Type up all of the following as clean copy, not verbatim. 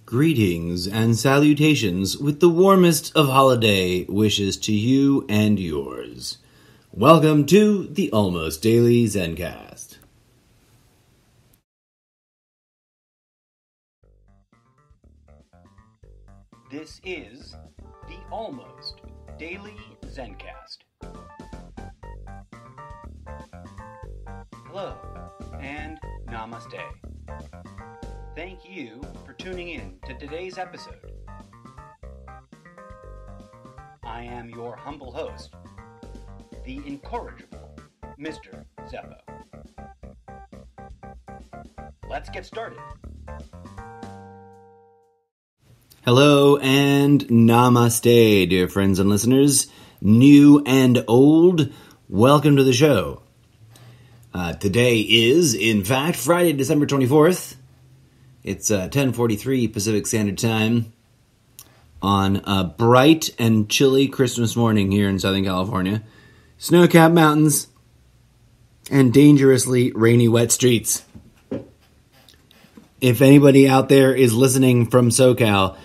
Greetings and salutations with the warmest of holiday wishes to you and yours. Welcome to the Almost Daily ZenCast. This is the Almost Daily ZenCast. Hello and namaste. Thank you for tuning in to today's episode. I am your humble host, the incorrigible Mr. Zeppo. Let's get started. Hello and namaste, dear friends and listeners, new and old. Welcome to the show. Today is, in fact, Friday, December 24th. It's 10:43 Pacific Standard Time on a bright and chilly Christmas morning here in Southern California. Snow-capped mountains and dangerously rainy, wet streets. If anybody out there is listening from SoCal,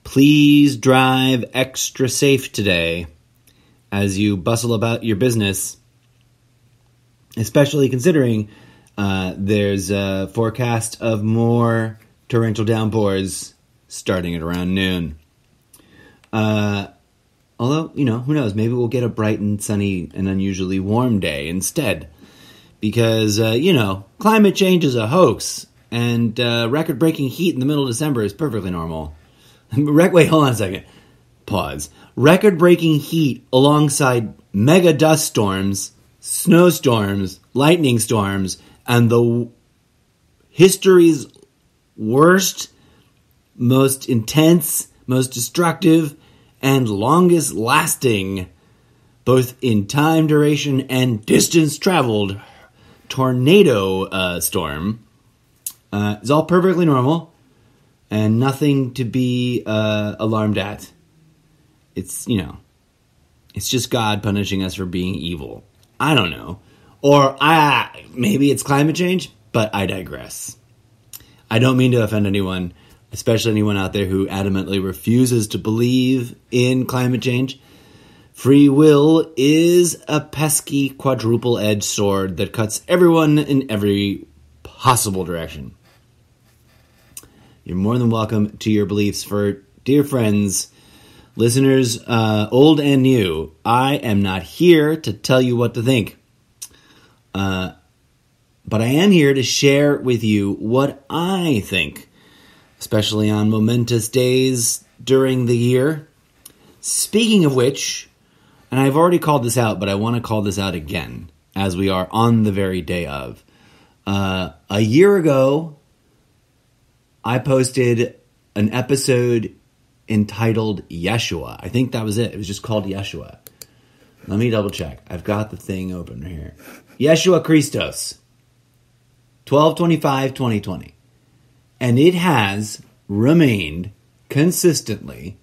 please drive extra safe today as you bustle about your business, especially considering there's a forecast of more torrential downpours starting at around noon. Although, who knows, maybe we'll get a bright and sunny and unusually warm day instead. Because, climate change is a hoax, and record-breaking heat in the middle of December is perfectly normal. Wait, hold on a second. Pause. Record-breaking heat alongside mega dust storms, snowstorms, lightning storms, and the history's worst, most intense, most destructive, and longest lasting, both in time duration and distance traveled, tornado storm is all perfectly normal and nothing to be alarmed at. It's just God punishing us for being evil. I don't know. Or maybe it's climate change, but I digress. I don't mean to offend anyone, especially anyone out there who adamantly refuses to believe in climate change. Free will is a pesky quadruple-edged sword that cuts everyone in every possible direction. You're more than welcome to your beliefs. For dear friends, listeners, old and new, I am not here to tell you what to think. But I am here to share with you what I think, especially on momentous days during the year. Speaking of which, and I've already called this out, but I want to call this out again, as we are on the very day of. A year ago, I posted an episode entitled Yeshua. I think that was it. It was just called Yeshua. Let me double check. I've got the thing open right here. Yeshua Christos. 12/25/2020. And it has remained consistently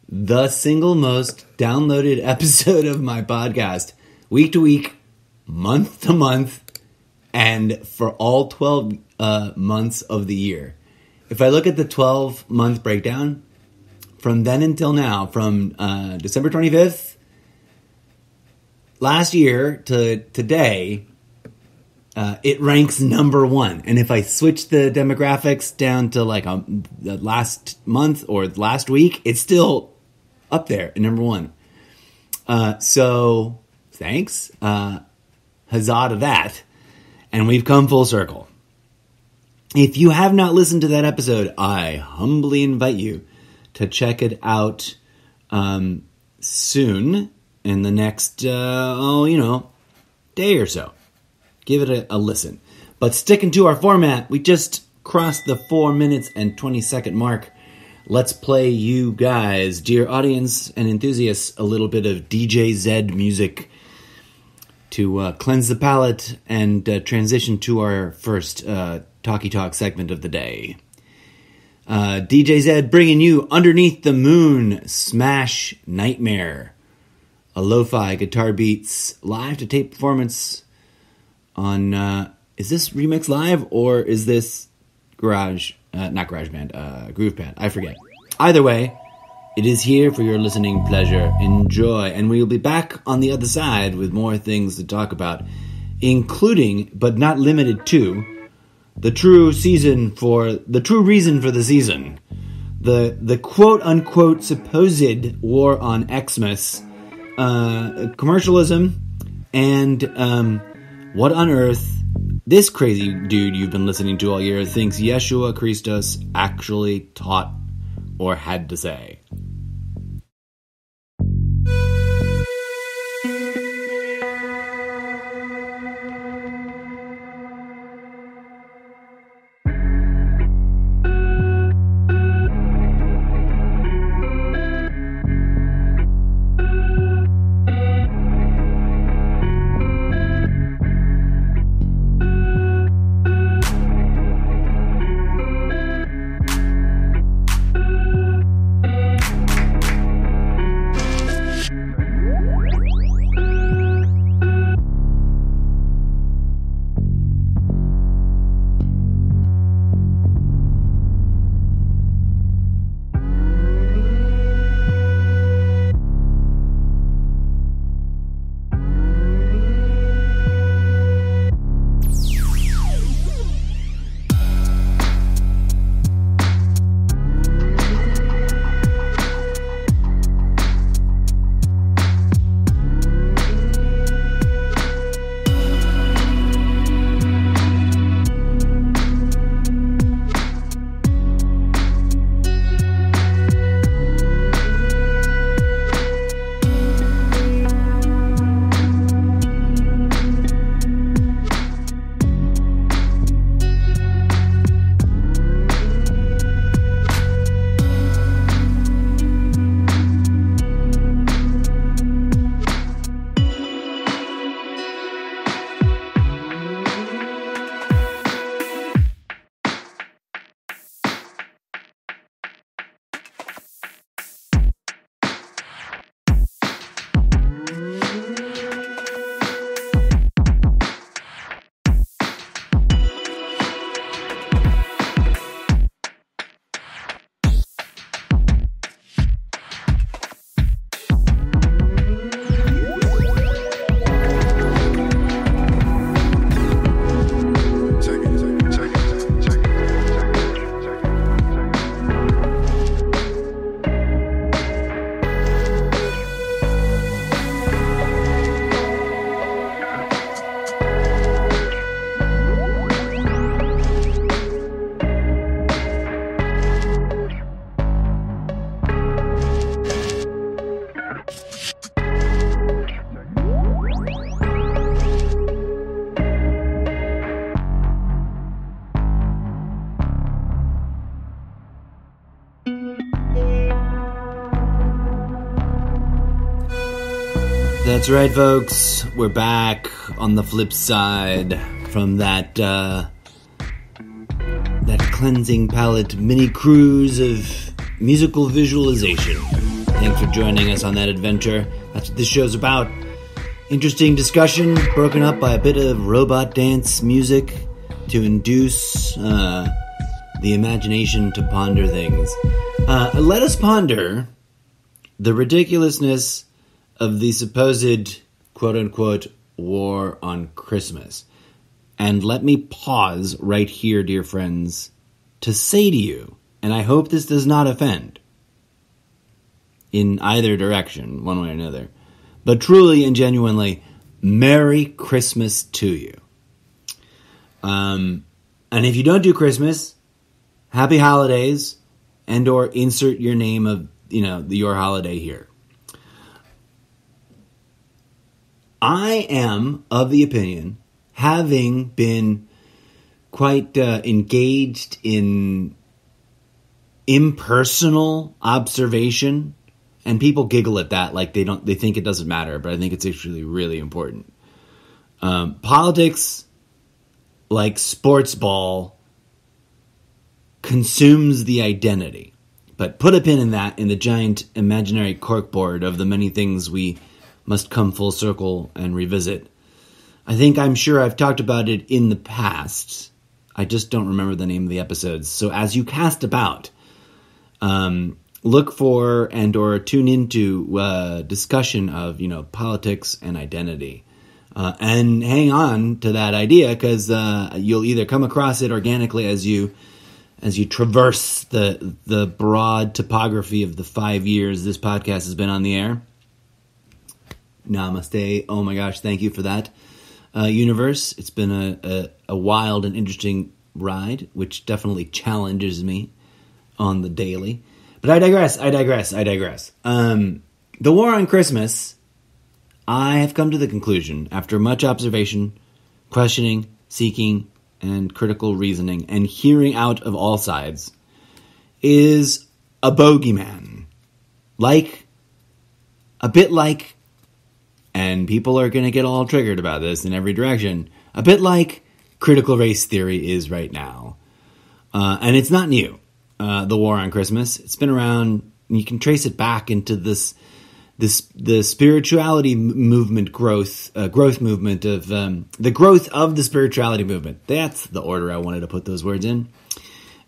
the single most downloaded episode of my podcast, week to week, month to month, and for all 12 months of the year. If I look at the 12-month breakdown, from then until now, from December 25th last year to today, it ranks number one. And if I switch the demographics down to like the last month or last week, it's still up there at number one. So thanks. Huzzah to that. And we've come full circle. If you have not listened to that episode, I humbly invite you to check it out soon in the next, day or so. Give it a listen. But sticking to our format, we just crossed the 4 minutes and 20-second mark. Let's play you guys, dear audience and enthusiasts, a little bit of DJ Zed music to cleanse the palate and transition to our first Talkie Talk segment of the day. DJ Zed bringing you Underneath the Moon, Smash Nightmare. A lo-fi guitar beats live to tape performance on, is this Remix Live or is this Garage not GarageBand, Groove Band. I forget. Either way, it is here for your listening pleasure. Enjoy. And we will be back on the other side with more things to talk about, including, but not limited to, the true reason for the season. The quote-unquote supposed war on Xmas, commercialism, and what on earth this crazy dude you've been listening to all year thinks Yeshua Christos actually taught or had to say. That's right, folks. We're back on the flip side from that cleansing palette mini cruise of musical visualization. Thanks for joining us on that adventure. That's what this show's about. Interesting discussion, broken up by a bit of robot dance music to induce the imagination to ponder things. Let us ponder the ridiculousness of the supposed quote-unquote war on Christmas. And let me pause right here, dear friends, to say to you, and I hope this does not offend in either direction, one way or another, but truly and genuinely, Merry Christmas to you. And if you don't do Christmas, Happy Holidays, and or insert your name of, your holiday here. I am of the opinion, having been quite engaged in impersonal observation, and people giggle at that like they think it doesn't matter, but I think it's actually really important. Politics, like sports ball, consumes the identity. But put a pin in that, in the giant imaginary corkboard of the many things we must come full circle and revisit. I'm sure I've talked about it in the past. I just don't remember the name of the episodes. So as you cast about, look for and or tune into discussion of, politics and identity. And hang on to that idea, because you'll either come across it organically as you traverse the broad topography of the 5 years this podcast has been on the air. Namaste. Oh my gosh, thank you for that, universe. It's been a wild and interesting ride, which definitely challenges me on the daily. But I digress. The war on Christmas, I have come to the conclusion, after much observation, questioning, seeking, and critical reasoning, and hearing out of all sides, is a bogeyman. A bit like, and people are going to get all triggered about this in every direction, a bit like critical race theory is right now. And it's not new, the war on Christmas. It's been around, and you can trace it back into the spirituality movement growth movement of the growth of the spirituality movement. That's the order I wanted to put those words in.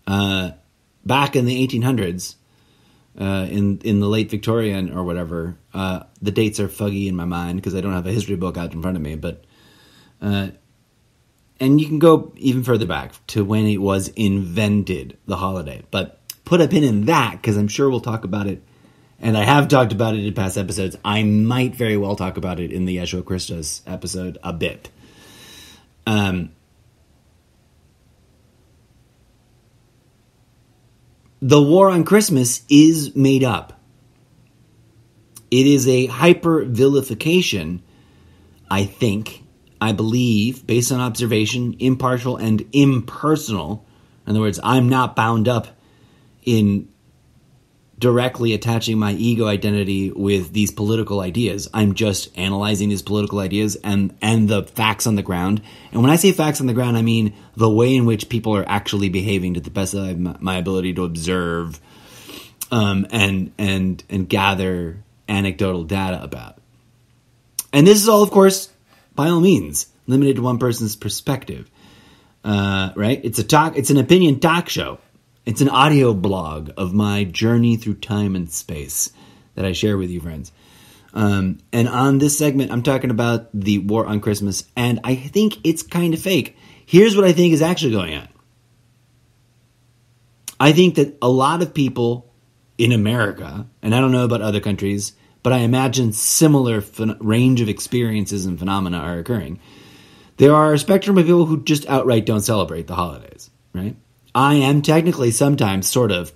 Back in the 1800s, in the late Victorian or whatever, the dates are fuzzy in my mind because I don't have a history book out in front of me. But and you can go even further back to when it was invented, the holiday. But put a pin in that, because I'm sure we'll talk about it. And I have talked about it in past episodes. I might very well talk about it in the Yeshua Christus episode a bit. The war on Christmas is made up. It is a hyper-vilification, I believe, based on observation, impartial and impersonal. In other words, I'm not bound up in directly attaching my ego identity with these political ideas. I'm just analyzing these political ideas and the facts on the ground. And when I say facts on the ground, I mean the way in which people are actually behaving to the best of my ability to observe and gather anecdotal data about. And this is all, of course, by all means, limited to one person's perspective. Right? It's an opinion talk show. It's an audio blog of my journey through time and space that I share with you, friends. And on this segment, I'm talking about the war on Christmas, and I think it's kind of fake. Here's what I think is actually going on. I think that a lot of people in America, and I don't know about other countries, but I imagine similar range of experiences and phenomena are occurring. There are a spectrum of people who just outright don't celebrate the holidays, right? I am technically sometimes sort of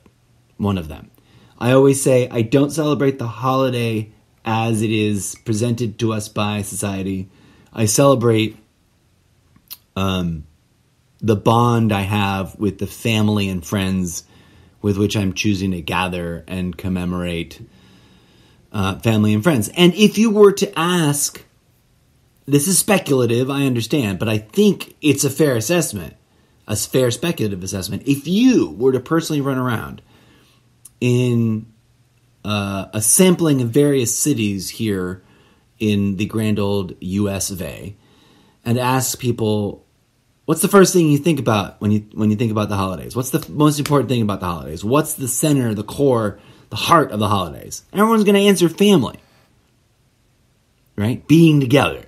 one of them. I always say I don't celebrate the holiday as it is presented to us by society. I celebrate the bond I have with the family and friends with which I'm choosing to gather and commemorate family and friends. And if you were to ask, this is speculative, I understand, but I think it's a fair assessment. A fair speculative assessment. If you were to personally run around in a sampling of various cities here in the grand old US of A, and ask people, what's the first thing you think about when you think about the holidays? What's the most important thing about the holidays? What's the center, the core, the heart of the holidays? Everyone's going to answer family, right? Being together,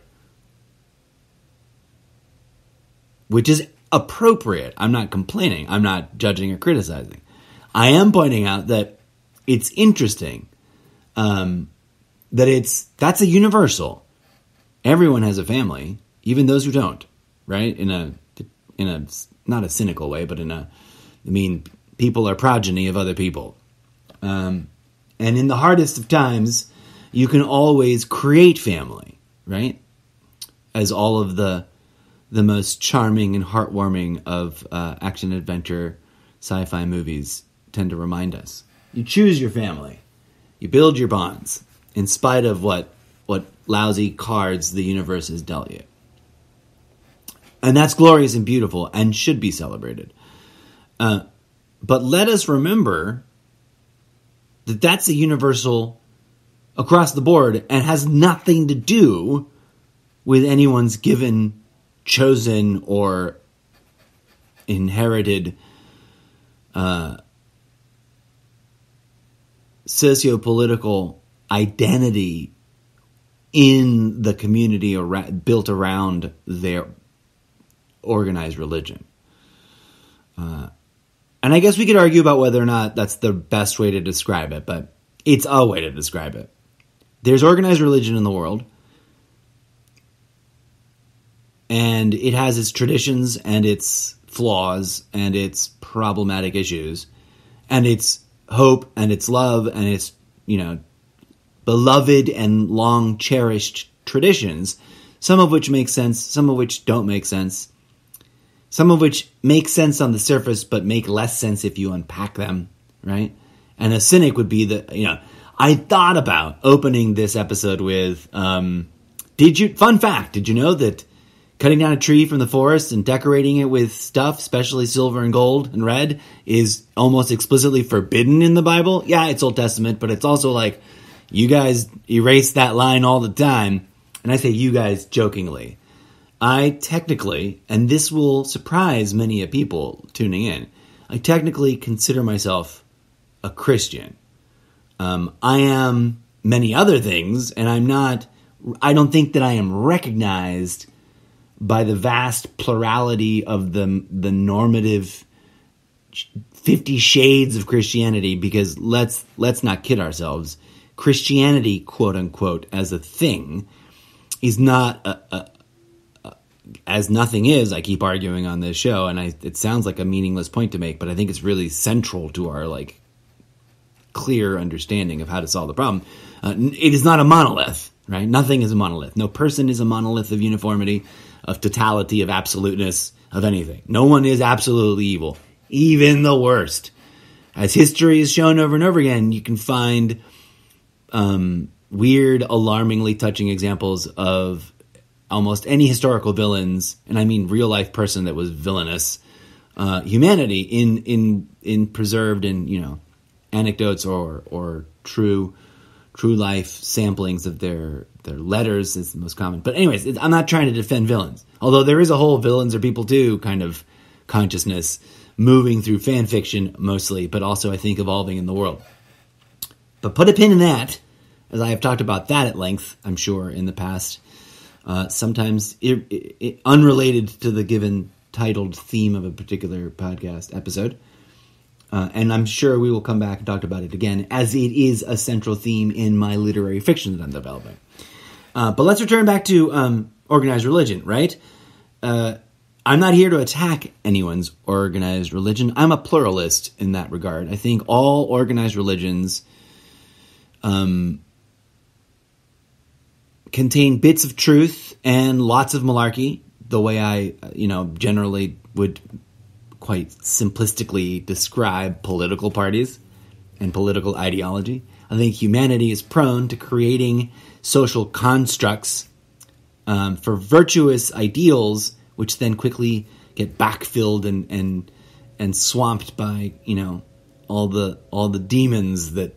which is appropriate. I'm not complaining. I'm not judging or criticizing. I am pointing out that it's interesting that's a universal. Everyone has a family, even those who don't, right? In a not a cynical way, but people are progeny of other people. And in the hardest of times, you can always create family, right? As all of the most charming and heartwarming of action-adventure sci-fi movies tend to remind us. You choose your family. You build your bonds in spite of what lousy cards the universe has dealt you. And that's glorious and beautiful and should be celebrated. But let us remember that that's a universal across the board and has nothing to do with anyone's given, chosen, or inherited sociopolitical identity in the community built around their organized religion. And I guess we could argue about whether or not that's the best way to describe it, but it's a way to describe it. There's organized religion in the world, and it has its traditions and its flaws and its problematic issues and its hope and its love and its, beloved and long cherished traditions, some of which make sense, some of which don't make sense, some of which make sense on the surface but make less sense if you unpack them, right? And a cynic would be I thought about opening this episode with, fun fact, did you know that cutting down a tree from the forest and decorating it with stuff, especially silver and gold and red, is almost explicitly forbidden in the Bible? Yeah, it's Old Testament, but it's also like, you guys erase that line all the time. And I say you guys jokingly. I technically, and this will surprise many people tuning in, I technically consider myself a Christian. I am many other things, and I don't think that I am recognized by the vast plurality of the normative 50 shades of Christianity, because let's not kid ourselves. Christianity, quote unquote, as a thing is not as nothing is. I keep arguing on this show, and it sounds like a meaningless point to make, but I think it's really central to our clear understanding of how to solve the problem. It is not a monolith, right? Nothing is a monolith. No person is a monolith of uniformity, of totality, of absoluteness, of anything. No one is absolutely evil, even the worst. As history has shown over and over again, you can find weird, alarmingly touching examples of almost any historical villains, and I mean real life person that was villainous, humanity in preserved in anecdotes or true life samplings of their letters is the most common. But anyways, I'm not trying to defend villains, although there is a whole villains are people too kind of consciousness moving through fan fiction mostly, but also I think evolving in the world. But put a pin in that, as I have talked about that at length, I'm sure, in the past, sometimes unrelated to the given titled theme of a particular podcast episode. And I'm sure we will come back and talk about it again, as it is a central theme in my literary fiction that I'm developing. But let's return back to organized religion, right? I'm not here to attack anyone's organized religion. I'm a pluralist in that regard. I think all organized religions contain bits of truth and lots of malarkey, the way I, generally would quite simplistically describe political parties and political ideology. I think humanity is prone to creating social constructs for virtuous ideals, which then quickly get backfilled and swamped by all the demons that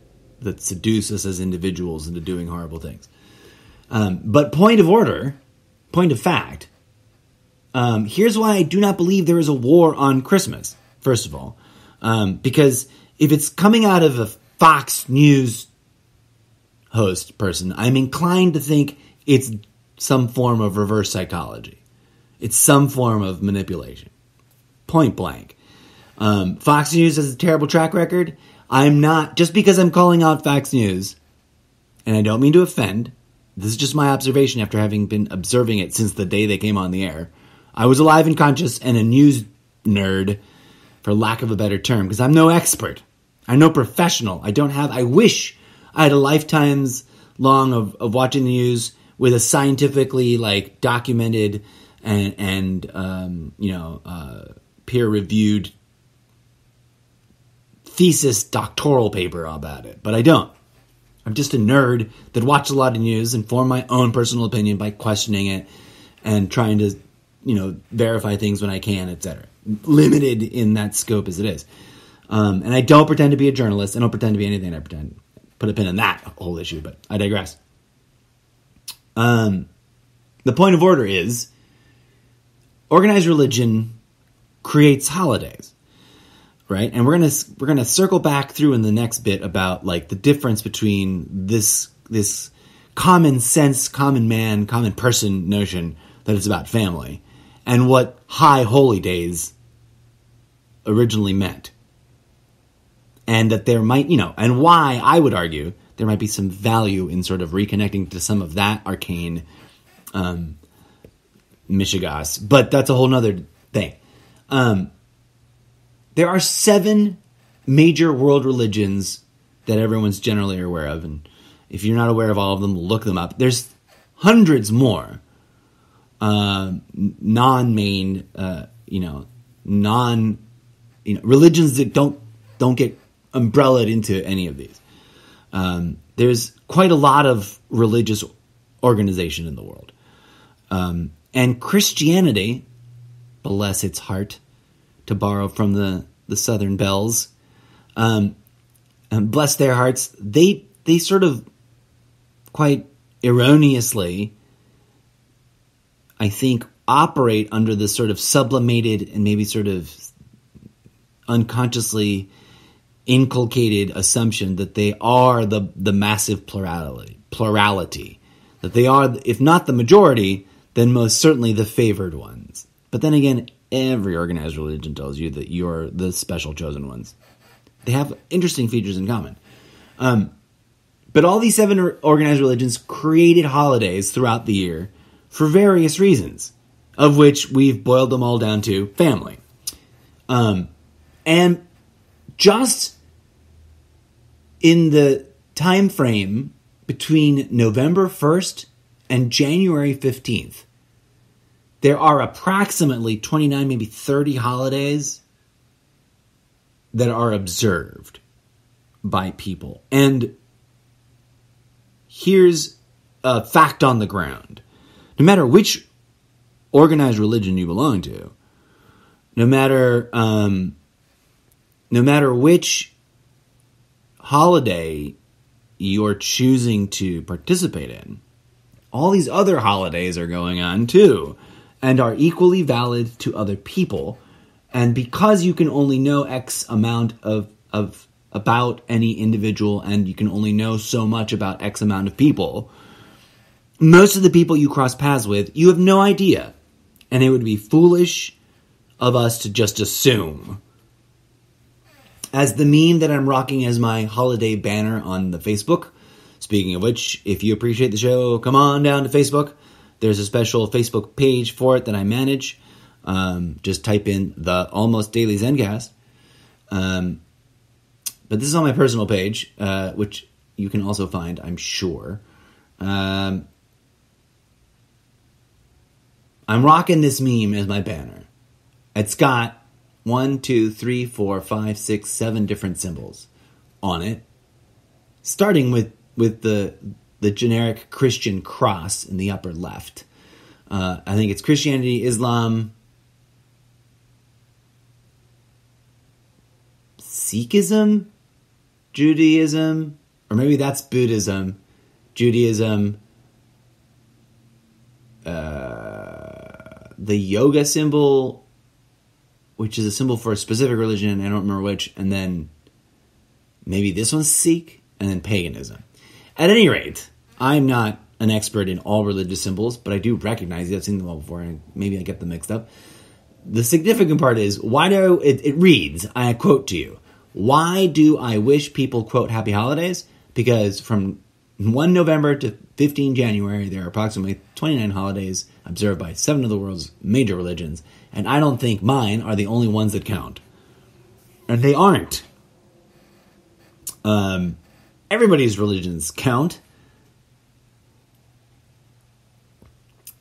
seduce us as individuals into doing horrible things. But point of fact, here's why I do not believe there is a war on Christmas, first of all. Because if it's coming out of a Fox News host person, I'm inclined to think it's some form of reverse psychology. It's some form of manipulation. Point blank. Fox News has a terrible track record. I'm not, just because I'm calling out Fox News, and I don't mean to offend, this is just my observation after having been observing it since the day they came on the air. I was alive and conscious and a news nerd, for lack of a better term, because I'm no expert. I'm no professional. I wish I had a lifetime's long of watching the news with a scientifically documented and peer-reviewed thesis doctoral paper about it, but I don't. I'm just a nerd that watched a lot of news and formed my own personal opinion by questioning it and trying to, verify things when I can, etc. Limited in that scope as it is. And I don't pretend to be a journalist. I don't pretend to be anything. I pretend. Put a pin in that whole issue, but I digress. The point of order is organized religion creates holidays, right? And we're gonna circle back through in the next bit about like the difference between this common sense, common man, common person notion that it's about family, and what high holy days originally meant. And that there might, and why I would argue there might be some value in sort of reconnecting to some of that arcane Mishigas. But that's a whole nother thing. There are 7 major world religions that everyone's generally aware of. And if you're not aware of all of them, look them up. There's hundreds more non-main, religions that don't get umbrellaed into any of these. There's quite a lot of religious organization in the world. And Christianity, bless its heart, to borrow from the Southern Bells, and bless their hearts, they sort of quite erroneously, I think, operate under this sort of sublimated and maybe sort of unconsciously inculcated assumption that they are the massive plurality, that they are, if not the majority, then most certainly the favored ones. But then again, every organized religion tells you that you're the special chosen ones. They have interesting features in common. But all these 7 organized religions created holidays throughout the year for various reasons, of which we've boiled them all down to family. And just in the time frame between November 1st and January 15th, there are approximately 29, maybe 30 holidays that are observed by people. And here's a fact on the ground. No matter which organized religion you belong to, no matter which holiday you're choosing to participate in, all these other holidays are going on too, and are equally valid to other people. And because you can only know X amount of about any individual, and you can only know so much about X amount of people, most of the people you cross paths with, you have no idea. And it would be foolish of us to just assume. As the meme that I'm rocking as my holiday banner on the Facebook, speaking of which, if you appreciate the show, come on down to Facebook. There's a special Facebook page for it that I manage. Just type in the Almost Daily ZenCast. But this is on my personal page, which you can also find, I'm sure. I'm rocking this meme as my banner. It's got 1, 2, 3, 4, 5, 6, 7 different symbols on it. Starting with the generic Christian cross in the upper left. I think it's Christianity, Islam, Sikhism, Judaism, or maybe that's Buddhism, Judaism, the yoga symbol, which is a symbol for a specific religion, I don't remember which, and then maybe this one's Sikh, and then paganism. At any rate, I'm not an expert in all religious symbols, but I do recognize it. I've seen them all before, and maybe I get them mixed up. The significant part is, it reads, I quote to you, why do I wish people, quote, happy holidays? Because from 1 November to 15 January, there are approximately 29 holidays observed by 7 of the world's major religions, and I don't think mine are the only ones that count. And they aren't. Everybody's religions count.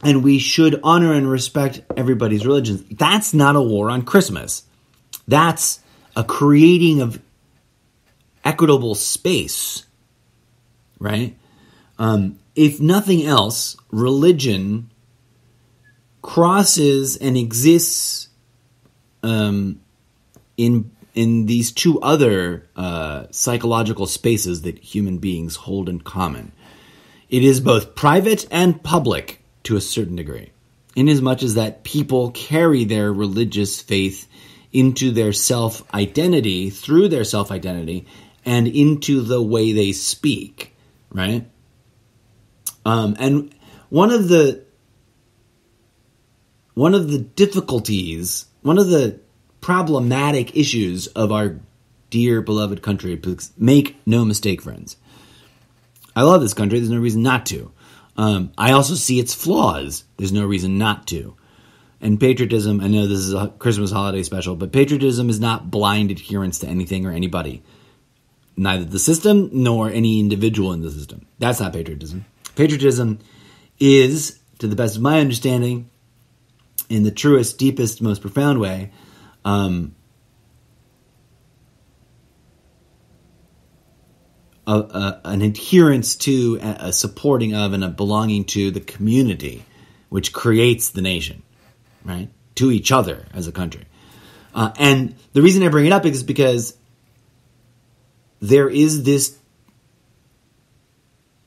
And we should honor and respect everybody's religions. That's not a war on Christmas. That's a creating of equitable space, right? If nothing else, religion crosses and exists in these 2 other psychological spaces that human beings hold in common. It is both private and public to a certain degree. in as much as that people carry their religious faith into their self-identity, through their self-identity, and into the way they speak, right? And one of the difficulties, one of the problematic issues of our dear beloved country, make no mistake, friends, I love this country, there's no reason not to. I also see its flaws, there's no reason not to. And patriotism, I know this is a Christmas holiday special, but patriotism is not blind adherence to anything or anybody. Neither the system nor any individual in the system. That's not patriotism. Patriotism is, to the best of my understanding, in the truest, deepest, most profound way, an adherence to, a supporting of, and a belonging to the community which creates the nation, right? To each other as a country. And the reason I bring it up is because there is this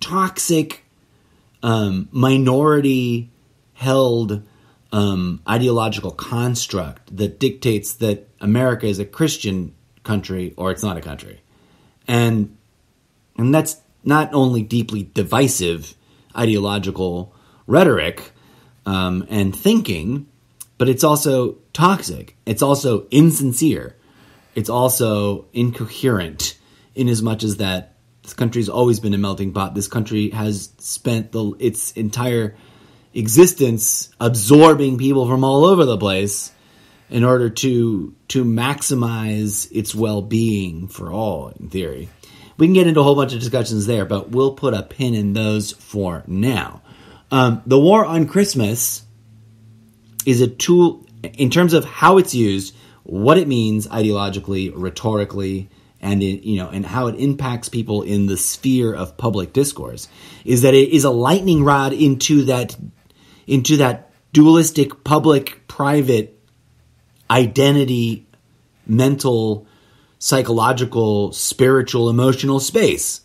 toxic, minority-held ideological construct that dictates that America is a Christian country or it's not a country. And that's not only deeply divisive ideological rhetoric and thinking, but it's also toxic. It's also insincere. It's also incoherent in as much as that this country's always been a melting pot. This country has spent its entire existence absorbing people from all over the place in order to maximize its well-being for all, in theory. We can get into a whole bunch of discussions there, but we'll put a pin in those for now. The war on Christmas is a tool in terms of how it's used, what it means ideologically, rhetorically, and and how it impacts people in the sphere of public discourse. Is that it is a lightning rod into that dualistic public-private identity, mental, psychological, spiritual, emotional space.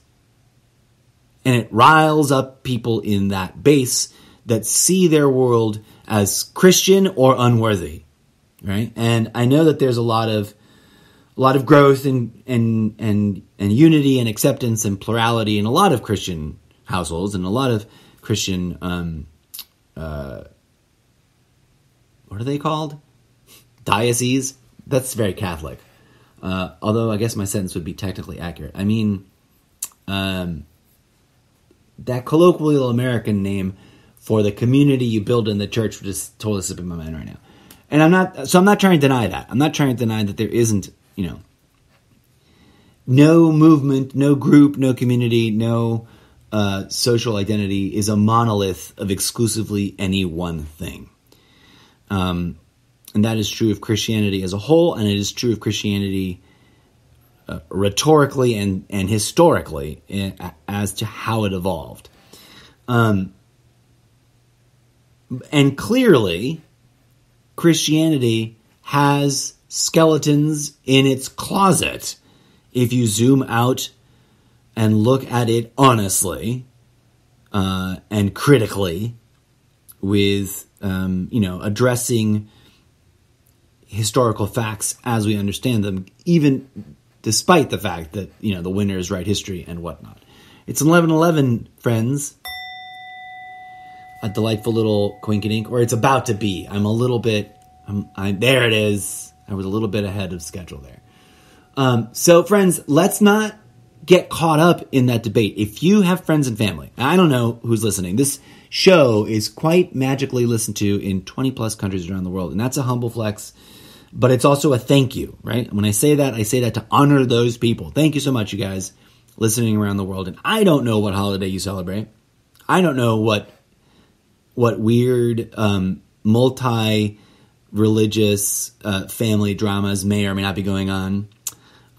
And it riles up people in that base that see their world as Christian or unworthy, right? And I know that there's a lot of growth and unity and acceptance and plurality in a lot of Christian households and a lot of Christian what are they called? Dioceses? That's very Catholic. Although I guess my sentence would be technically accurate. I mean, that colloquial American name for the community you build in the church, which is totally slipping my mind right now. And I'm not trying to deny that. I'm not trying to deny that there isn't, no movement, no group, no community, no social identity is a monolith of exclusively any one thing. And that is true of Christianity as a whole, and it is true of Christianity rhetorically and historically as to how it evolved. And clearly, Christianity has skeletons in its closet if you zoom out and look at it honestly and critically with, addressing historical facts as we understand them, even despite the fact that, the winners write history and whatnot. It's 11:11, friends. A delightful little quink-a-dink, or it's about to be. I'm a little bit, there it is. I was a little bit ahead of schedule there. So friends, let's not get caught up in that debate. If you have friends and family, I don't know who's listening. This show is quite magically listened to in 20 plus countries around the world. And that's a humble flex, but it's also a thank you, right? When I say that to honor those people. Thank you so much, you guys, listening around the world. And I don't know what holiday you celebrate. I don't know what weird, multi-religious family dramas may or may not be going on.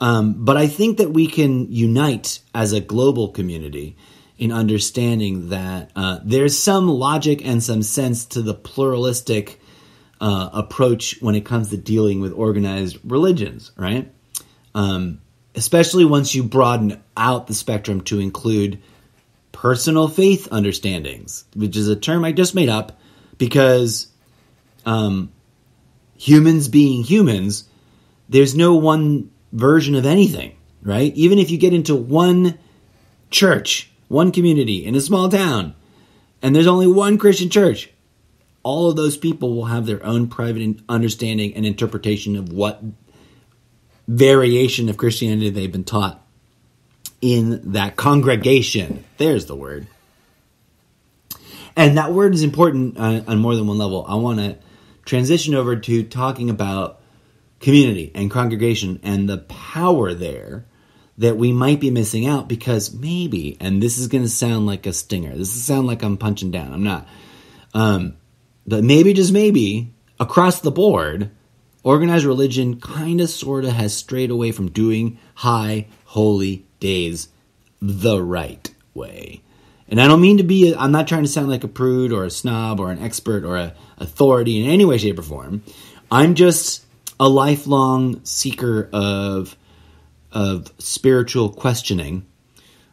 But I think that we can unite as a global community in understanding that there's some logic and some sense to the pluralistic approach when it comes to dealing with organized religions, right? Especially once you broaden out the spectrum to include personal faith understandings, which is a term I just made up because humans being humans, there's no one version of anything, right? Even if you get into one church, one community in a small town, and there's only one Christian church, all of those people will have their own private understanding and interpretation of what variation of Christianity they've been taught in that congregation. There's the word. And that word is important on more than one level. I want to transition over to talking about community and congregation and the power there that we might be missing out because maybe, and this is going to sound like a stinger, this will sound like I'm punching down, I'm not, but maybe, just maybe, across the board, organized religion kind of sort of has strayed away from doing high holy days the right way. And I don't mean to be, I'm not trying to sound like a prude or a snob or an expert or a authority in any way, shape, or form. I'm just a lifelong seeker of spiritual questioning,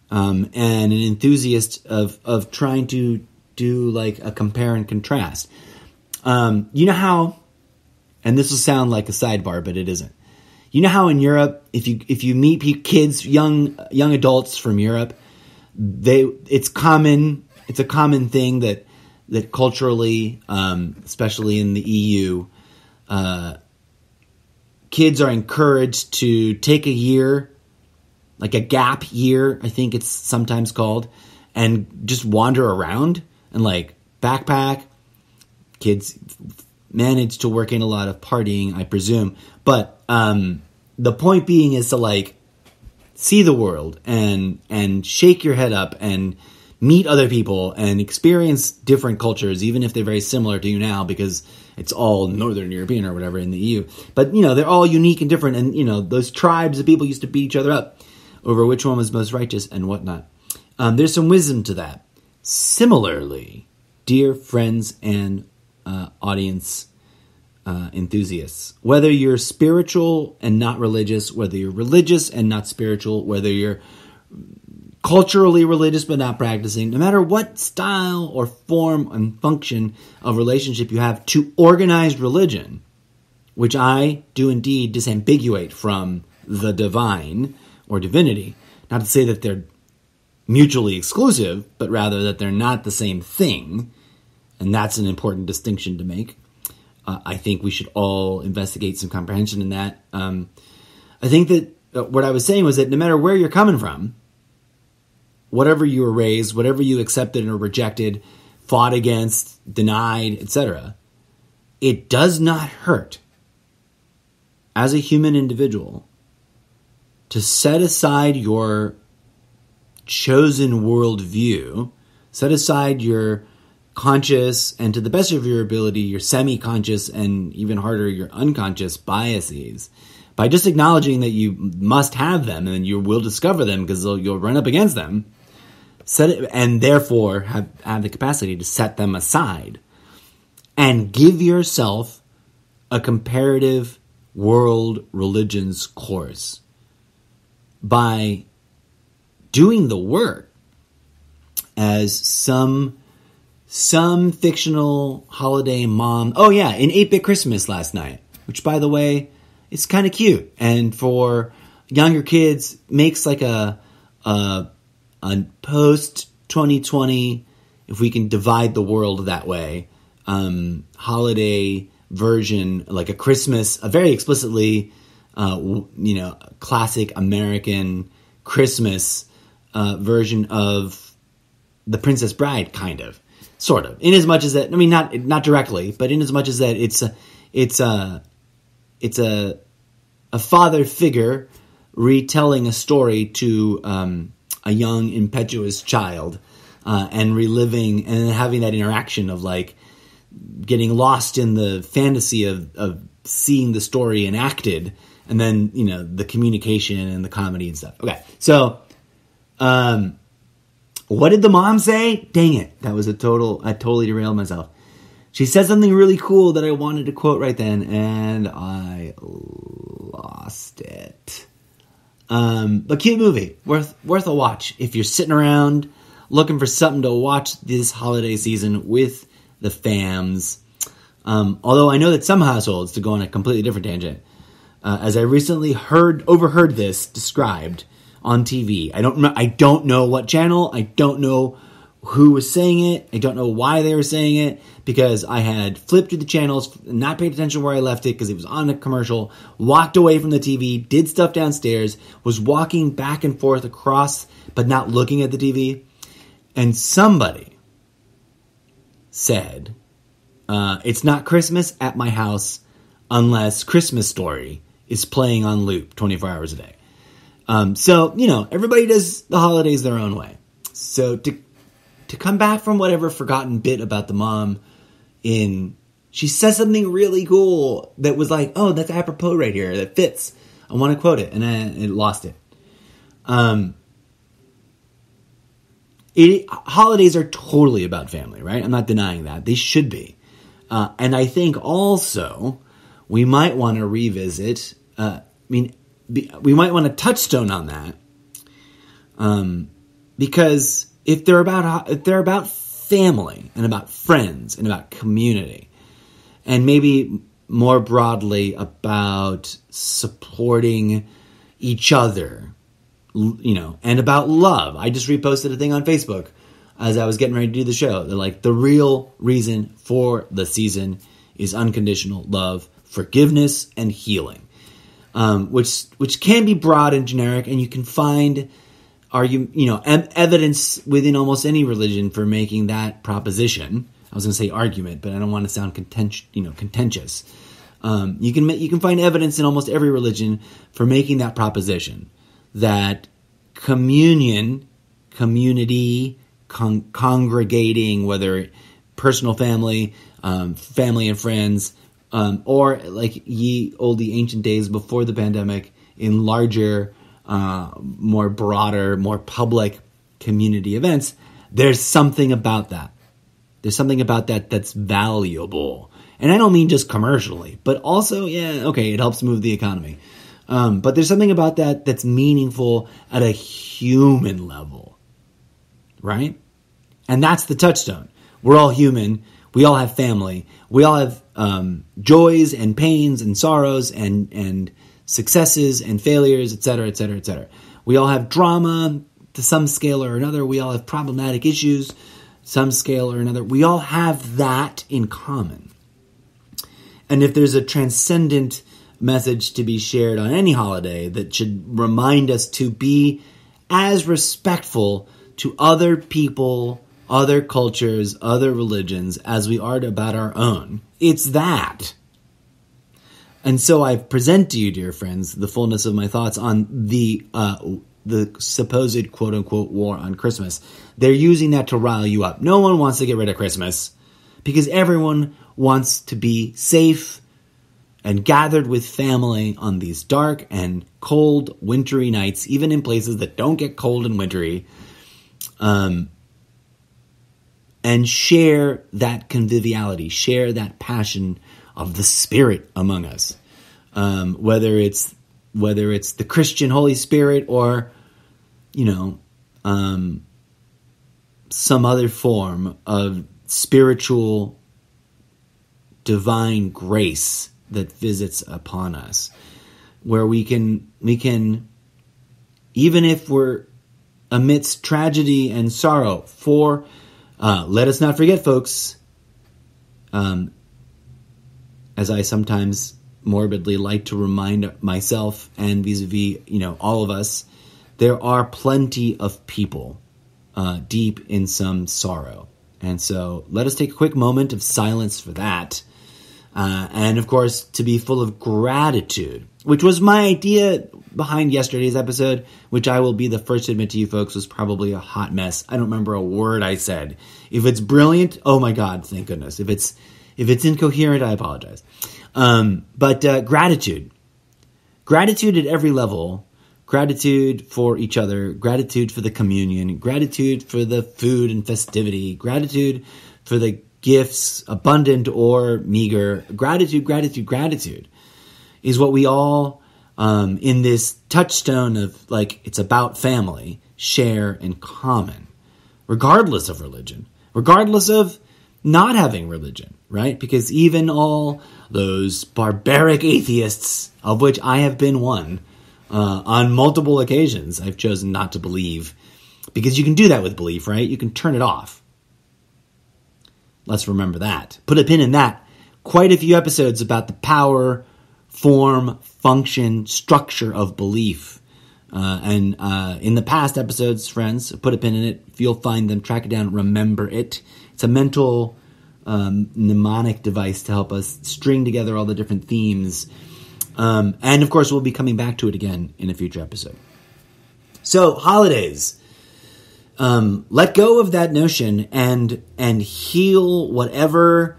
and an enthusiast of trying to do like a compare and contrast. You know how, and this will sound like a sidebar, but it isn't. You know how in Europe, if you meet kids, young adults from Europe, it's a common thing that culturally, especially in the EU, kids are encouraged to take a year, like a gap year, I think it's sometimes called, and just wander around and like backpack. Kids manage to work in a lot of partying, I presume. But the point being is to like see the world and shake your head up and meet other people and experience different cultures, even if they're very similar to you now, because it's all Northern European or whatever in the EU. But, you know, they're all unique and different. And, you know, those tribes of people used to beat each other up over which one was most righteous and whatnot. There's some wisdom to that. Similarly, dear friends and audience enthusiasts, whether you're spiritual and not religious, whether you're religious and not spiritual, whether you're culturally religious but not practicing, no matter what style or form and function of relationship you have to organized religion, which I do indeed disambiguate from the divine or divinity, not to say that they're mutually exclusive, but rather that they're not the same thing, and that's an important distinction to make. I think we should all investigate some comprehension in that. I think that what I was saying was that no matter where you're coming from, whatever you were raised, whatever you accepted or rejected, fought against, denied, etc., it does not hurt as a human individual to set aside your chosen worldview, set aside your conscious and, to the best of your ability, your semi-conscious and even harder, your unconscious biases, by just acknowledging that you must have them and you will discover them because you'll run up against them, and therefore have the capacity to set them aside and give yourself a comparative world religions course by doing the work as some fictional holiday mom. Oh yeah, in 8-Bit Christmas last night, which by the way, it's kind of cute. And for younger kids, makes like a post 2020, if we can divide the world that way, holiday version, like a Christmas, a very explicitly, classic American Christmas version of The Princess Bride, kind of, sort of. In as much as that, I mean, not directly, but in as much as that it's a father figure retelling a story to a young impetuous child, and reliving and having that interaction of like getting lost in the fantasy of seeing the story enacted, and then, you know, the communication and the comedy and stuff. Okay, so what did the mom say? Dang it, that was I totally derailed myself. She said something really cool that I wanted to quote right then, and I lost it. But cute movie, worth a watch if you're sitting around looking for something to watch this holiday season with the fams. Although I know that some households, to go on a completely different tangent, as I recently overheard this described on TV. I don't know what channel. I don't know who was saying it. I don't know why they were saying it, because I had flipped through the channels, not paid attention where I left it because it was on a commercial, walked away from the TV, did stuff downstairs, was walking back and forth across, but not looking at the TV. And somebody said, it's not Christmas at my house unless Christmas Story is playing on loop 24 hours a day. So, everybody does the holidays their own way. So to come back from whatever forgotten bit about the mom she says something really cool that was like, oh, that's apropos right here. That fits. I want to quote it. And I lost it. Holidays are totally about family, right? I'm not denying that. They should be. And I think also we might want to revisit, we might want to touchstone on that. Because if they're about family and about friends and about community, and maybe more broadly about supporting each other, and about love. I just reposted a thing on Facebook as I was getting ready to do the show. They're like, the real reason for the season is unconditional love, forgiveness, and healing, which can be broad and generic, and you can find evidence within almost any religion for making that proposition. I was going to say argument, but I don't want to sound contentious. You can find evidence in almost every religion for making that proposition, that community, congregating, whether personal family, family and friends, or like ye olde ancient days before the pandemic, in larger, more broader, more public community events, there's something about that. There's something about that that's valuable. And I don't mean just commercially, but also, it helps move the economy. But there's something about that that's meaningful at a human level, right? And that's the touchstone. We're all human. We all have family. We all have joys and pains and sorrows and successes and failures, et cetera, et cetera, et cetera. We all have drama to some scale or another. We all have problematic issues, some scale or another. We all have that in common. And if there's a transcendent message to be shared on any holiday that should remind us to be as respectful to other people, other cultures, other religions as we are about our own, it's that. And so I present to you, dear friends, the fullness of my thoughts on the supposed quote-unquote war on Christmas. They're using that to rile you up. No one wants to get rid of Christmas because everyone wants to be safe and gathered with family on these dark and cold, wintry nights, even in places that don't get cold and wintry, and share that conviviality, share that passion of the Spirit among us, whether it's the Christian Holy Spirit or some other form of spiritual divine grace that visits upon us, where we can, even if we're amidst tragedy and sorrow, let us not forget, folks, as I sometimes morbidly like to remind myself and vis-a-vis, all of us, there are plenty of people deep in some sorrow. And so let us take a quick moment of silence for that. And of course, to be full of gratitude, which was my idea behind yesterday's episode, which I will be the first to admit to you folks was probably a hot mess. I don't remember a word I said. If it's brilliant, oh my God, thank goodness. If it's incoherent, I apologize. But gratitude at every level, gratitude for each other, gratitude for the communion, gratitude for the food and festivity, gratitude for the gifts, abundant or meager, gratitude is what we all, in this touchstone of like, it's about family, share in common, regardless of religion, regardless of not having religion, right? Because even all those barbaric atheists, of which I have been one, on multiple occasions, I've chosen not to believe, because you can do that with belief, right? You can turn it off. Let's remember that. Put a pin in that. Quite a few episodes about the power, form, function, structure of belief. And in the past episodes, friends, put a pin in it. If you'll find them, track it down, remember it. It's a mental mnemonic device to help us string together all the different themes. And of course, we'll be coming back to it again in a future episode. So, holidays. Let go of that notion and heal whatever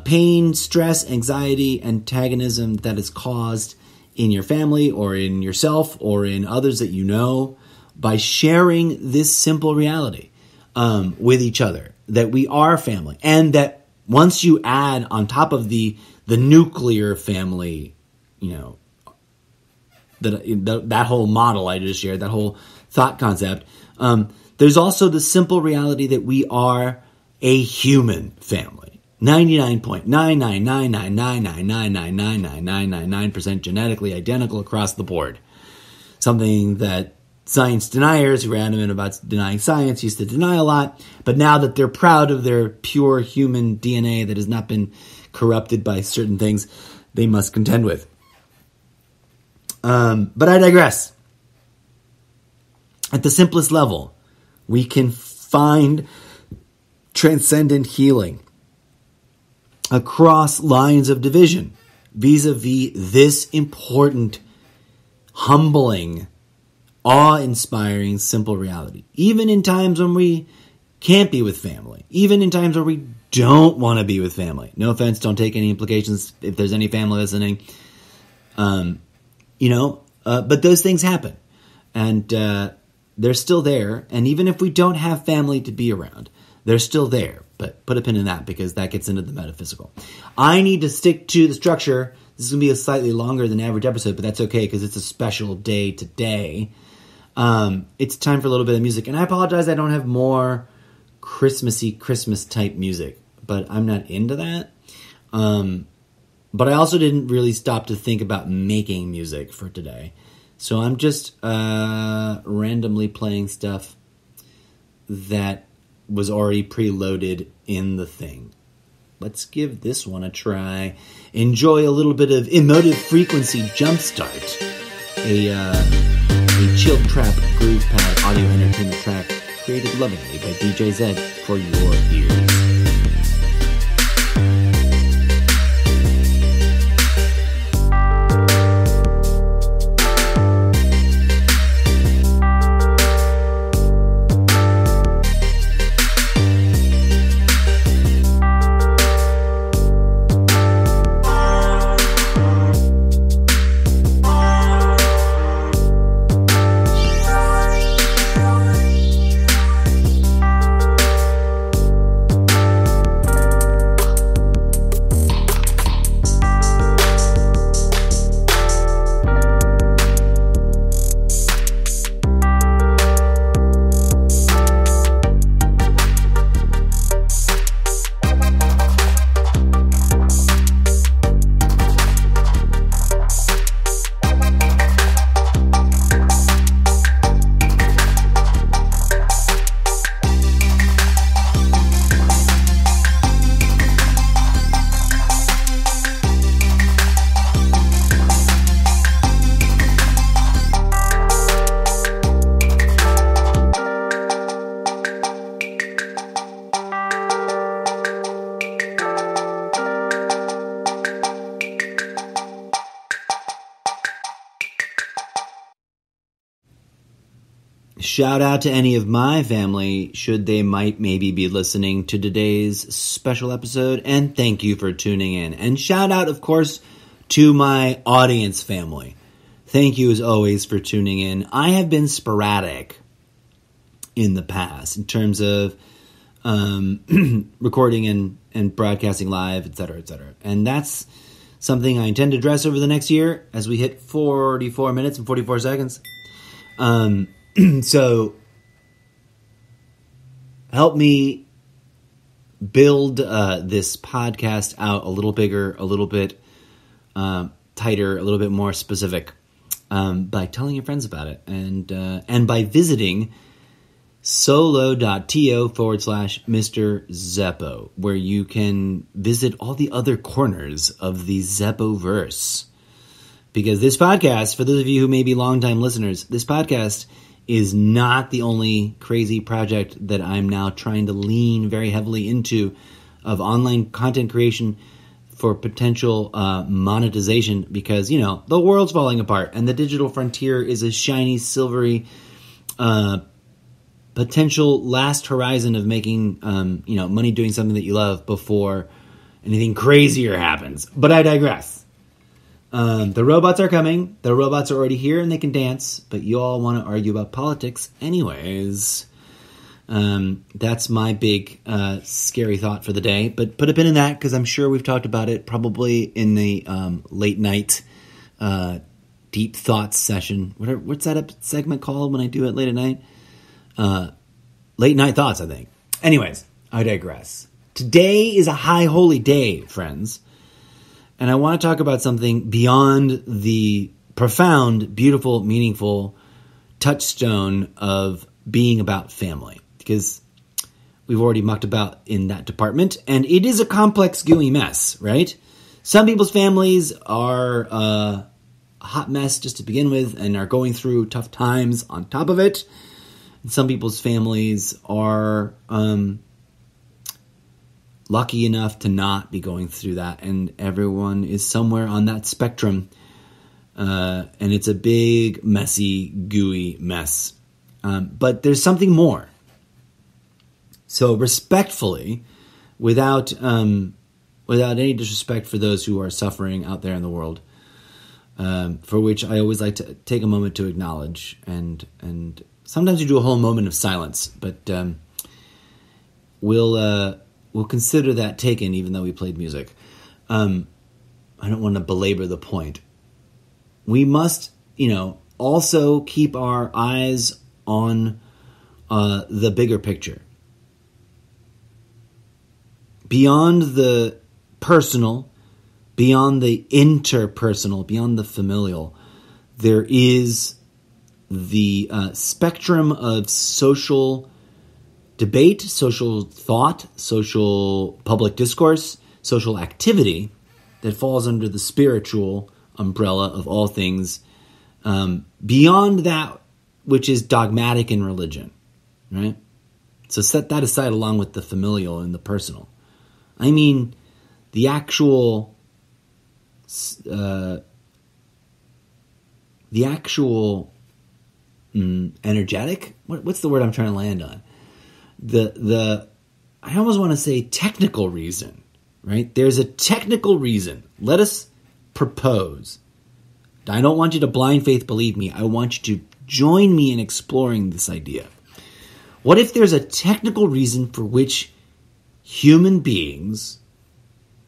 pain, stress, anxiety, antagonism that is caused in your family or in yourself or in others that you know by sharing this simple reality with each other, that we are family, and that once you add on top of the nuclear family, that whole model I just shared, that whole thought concept, there's also the simple reality that we are a human family. 99.9999999999999% genetically identical across the board. Something that science deniers who are adamant about denying science used to deny a lot, but now that they're proud of their pure human DNA that has not been corrupted by certain things, they must contend with. But I digress. At the simplest level, we can find transcendent healing across lines of division vis-a-vis this important, humbling, awe-inspiring, simple reality. Even in times when we can't be with family. Even in times where we don't want to be with family. No offense, don't take any implications if there's any family listening. But those things happen. And they're still there. And even if we don't have family to be around, they're still there. But put a pin in that because that gets into the metaphysical. I need to stick to the structure. This is going to be a slightly longer than average episode, but that's okay because it's a special day today. It's time for a little bit of music. And I apologize I don't have more Christmassy, Christmas-type music. But I'm not into that. But I also didn't really stop to think about making music for today. So I'm just randomly playing stuff that was already preloaded in the thing. Let's give this one a try. Enjoy a little bit of Emotive Frequency Jumpstart. A chill trap groove pad audio entertainment track created lovingly by DJ Zed for your ears. Shout out to any of my family, should they might maybe be listening to today's special episode, and thank you for tuning in. And shout out, of course, to my audience family. Thank you, as always, for tuning in. I have been sporadic in the past in terms of recording and broadcasting live, etc., etc. And that's something I intend to address over the next year as we hit 44 minutes and 44 seconds. So help me build this podcast out a little bigger, a little bit tighter, a little bit more specific by telling your friends about it and by visiting solo.to/Mr. Zeppo, where you can visit all the other corners of the Zeppo-verse. Because this podcast, for those of you who may be longtime listeners, this podcast is not the only crazy project that I'm now trying to lean very heavily into of online content creation for potential monetization, because, you know, the world's falling apart and the digital frontier is a shiny, silvery potential last horizon of making money doing something that you love before anything crazier happens. But I digress. The robots are coming. The robots are already here and they can dance, but you all want to argue about politics anyways. That's my big scary thought for the day. But put a pin in that, because I'm sure we've talked about it probably in the late night deep thoughts session. What's that segment called when I do it late at night? Late night thoughts, I think. Anyways, I digress. Today is a high holy day, friends. And I want to talk about something beyond the profound, beautiful, meaningful touchstone of being about family. Because we've already mucked about in that department. And it is a complex, gooey mess, right? Some people's families are a hot mess just to begin with and are going through tough times on top of it. Some people's families are lucky enough to not be going through that, and everyone is somewhere on that spectrum, and it's a big, messy, gooey mess. But there's something more. So respectfully, without any disrespect for those who are suffering out there in the world, for which I always like to take a moment to acknowledge, and sometimes we do a whole moment of silence, but we'll consider that taken, even though we played music. I don't want to belabor the point. We must, also keep our eyes on the bigger picture. Beyond the personal, beyond the interpersonal, beyond the familial, there is the spectrum of social debate, social thought, social public discourse, social activity that falls under the spiritual umbrella of all things, beyond that which is dogmatic in religion, right? So set that aside along with the familial and the personal. I mean, the actual energetic. What's the word I'm trying to land on? I almost want to say technical reason, right? There's a technical reason. Let us propose. I don't want you to blind faith believe me. I want you to join me in exploring this idea. What if there's a technical reason for which human beings,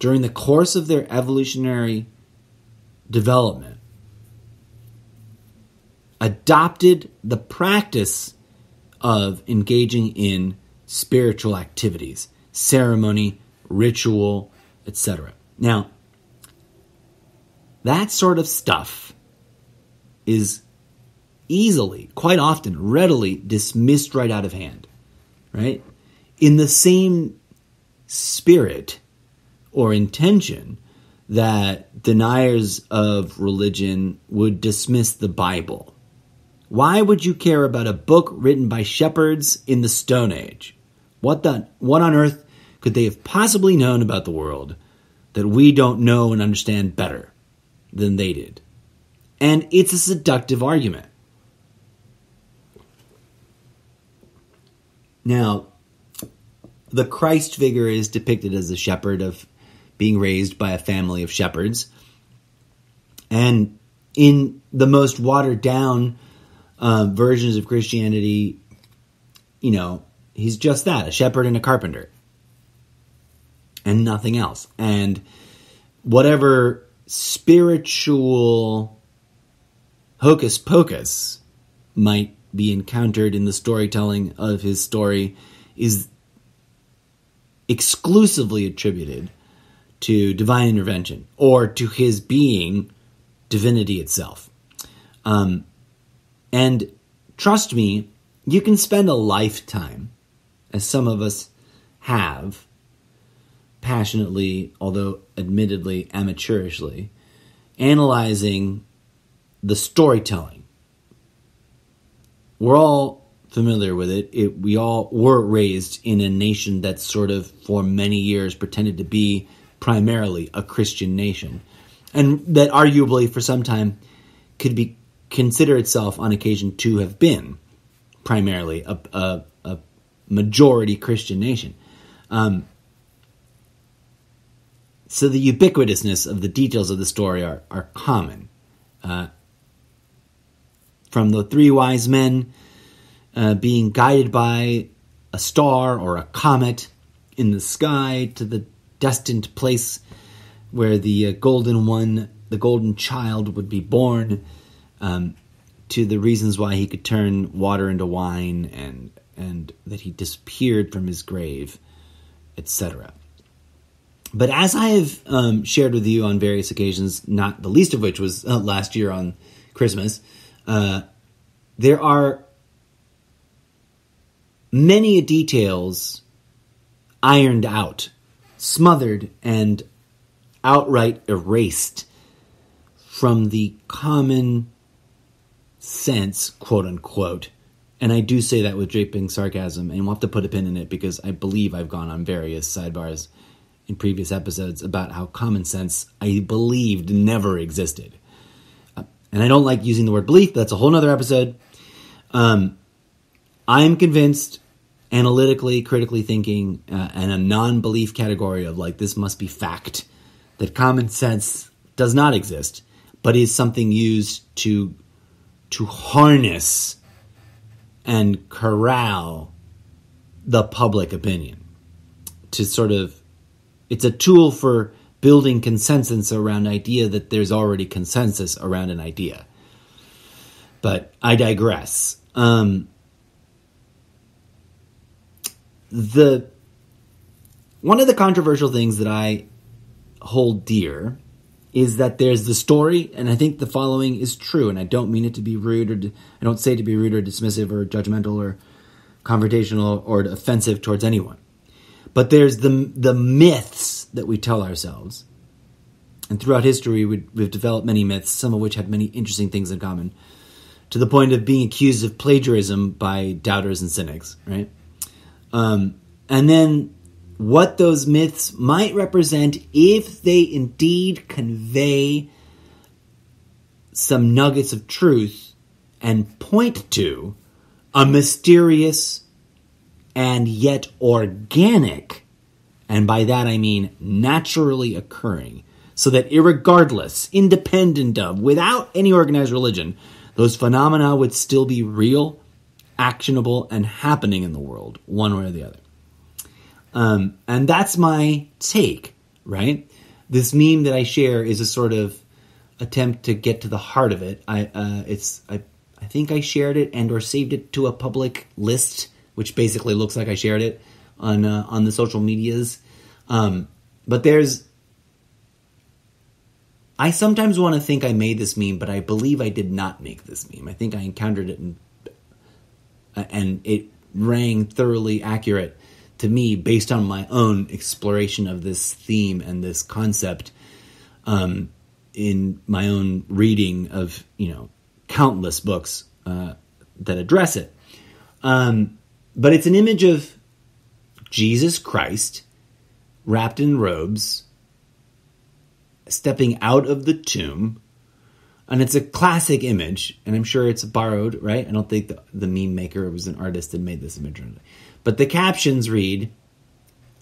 during the course of their evolutionary development, adopted the practice of engaging in spiritual activities, ceremony, ritual, etc. Now, that sort of stuff is easily, quite often, readily dismissed right out of hand, right? In the same spirit or intention that deniers of religion would dismiss the Bible. Why would you care about a book written by shepherds in the Stone Age? What on earth could they have possibly known about the world that we don't know and understand better than they did? And it's a seductive argument. Now, the Christ figure is depicted as a shepherd of being raised by a family of shepherds. And in the most watered down versions of Christianity, he's just that, a shepherd and a carpenter. And nothing else. And whatever spiritual hocus pocus might be encountered in the storytelling of his story is exclusively attributed to divine intervention or to his being divinity itself. And trust me, you can spend a lifetime, as some of us have, passionately, although admittedly amateurishly, analyzing the storytelling. We're all familiar with it. We all were raised in a nation that sort of, for many years, pretended to be primarily a Christian nation, and that arguably for some time could consider itself on occasion to have been primarily a majority Christian nation. So the ubiquitousness of the details of the story are common. From the three wise men being guided by a star or a comet in the sky to the destined place where the golden child would be born, to the reasons why he could turn water into wine and that he disappeared from his grave, etc. But as I have shared with you on various occasions, not the least of which was last year on Christmas, there are many details ironed out, smothered, and outright erased from the common sense, quote unquote. And I do say that with draping sarcasm, and we'll have to put a pin in it because I believe I've gone on various sidebars in previous episodes about how common sense, I believed, never existed. And I don't like using the word belief, but that's a whole nother episode. I'm convinced, analytically, critically thinking, and a non-belief category of like, this must be fact, that common sense does not exist, but is something used to harness and corral the public opinion. To sort of, it's a tool for building consensus around an idea that there's already consensus around an idea. But I digress. One of the controversial things that I hold dear is that there's the story, and I think the following is true, and I don't mean it to be rude, I don't say it to be rude or dismissive or judgmental or confrontational or offensive towards anyone. But there's the myths that we tell ourselves. And throughout history, we've developed many myths, some of which had many interesting things in common, to the point of being accused of plagiarism by doubters and cynics, right? And then what those myths might represent if they indeed convey some nuggets of truth and point to a mysterious and yet organic, and by that I mean naturally occurring, so that irregardless, independent of, without any organized religion, those phenomena would still be real, actionable, and happening in the world, one way or the other. And that's my take, right? This meme that I share is a sort of attempt to get to the heart of it. I think I shared it and or saved it to a public list, which basically looks like I shared it on the social medias. But I sometimes want to think I made this meme, but I believe I did not make this meme. I think I encountered it and it rang thoroughly accurate to me based on my own exploration of this theme and this concept in my own reading of, countless books that address it. But it's an image of Jesus Christ wrapped in robes, stepping out of the tomb. And it's a classic image, and I'm sure it's borrowed, right? I don't think the meme maker was an artist that made this image. But the captions read,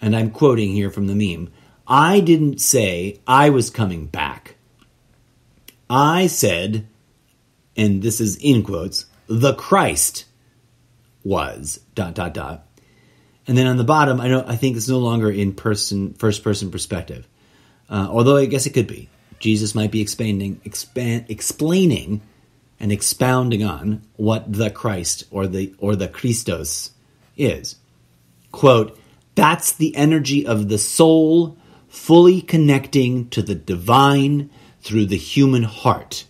and I'm quoting here from the meme, "I didn't say I was coming back. I said," and this is in quotes, "the Christ was ... And then on the bottom, I think it's no longer in first person perspective. Although I guess it could be. Jesus might be explaining and expounding on what the Christ or the Christos is. Quote, That's the energy of the soul fully connecting to the divine through the human heart.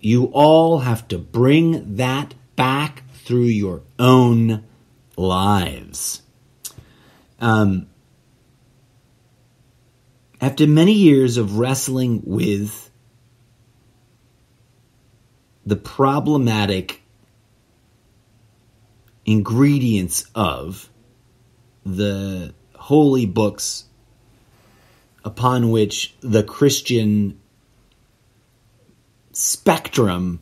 You all have to bring that back through your own lives. After many years of wrestling with the problematic ingredients of the holy books upon which the Christian spectrum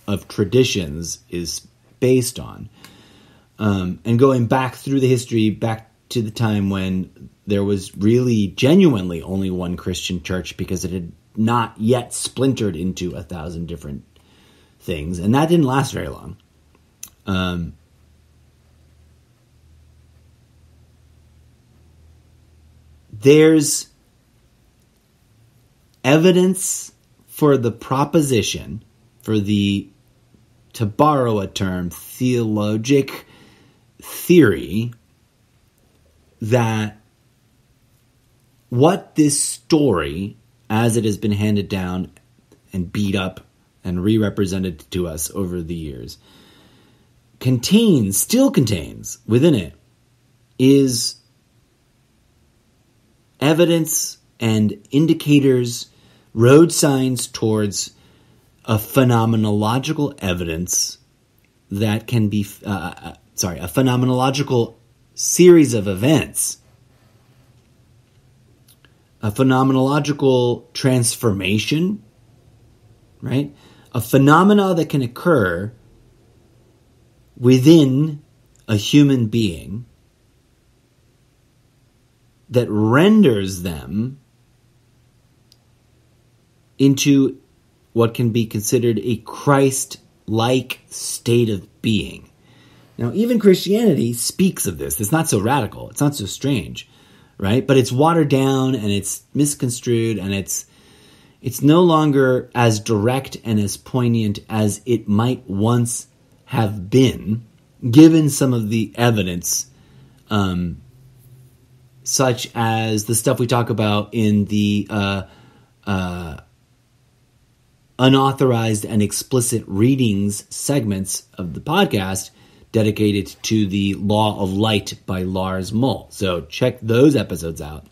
of traditions is based on, and going back through the history, back to the time when there was really genuinely only one Christian church because it had not yet splintered into 1,000 different things, and that didn't last very long. There's evidence for the proposition, to borrow a term, theologic theory, that what this story, as it has been handed down and beat up and re-represented to us over the years, still contains within it, is evidence and indicators, road signs towards a phenomenological evidence that can be, a phenomenological series of events, a phenomenological transformation, right? A phenomena that can occur within a human being that renders them into what can be considered a Christ-like state of being. Now, even Christianity speaks of this. It's not so radical. It's not so strange, right? But it's watered down and it's misconstrued and it's no longer as direct and as poignant as it might once have been, given some of the evidence, such as the stuff we talk about in the unauthorized and explicit readings segments of the podcast dedicated to the Law of Light by Lars Mull. So check those episodes out.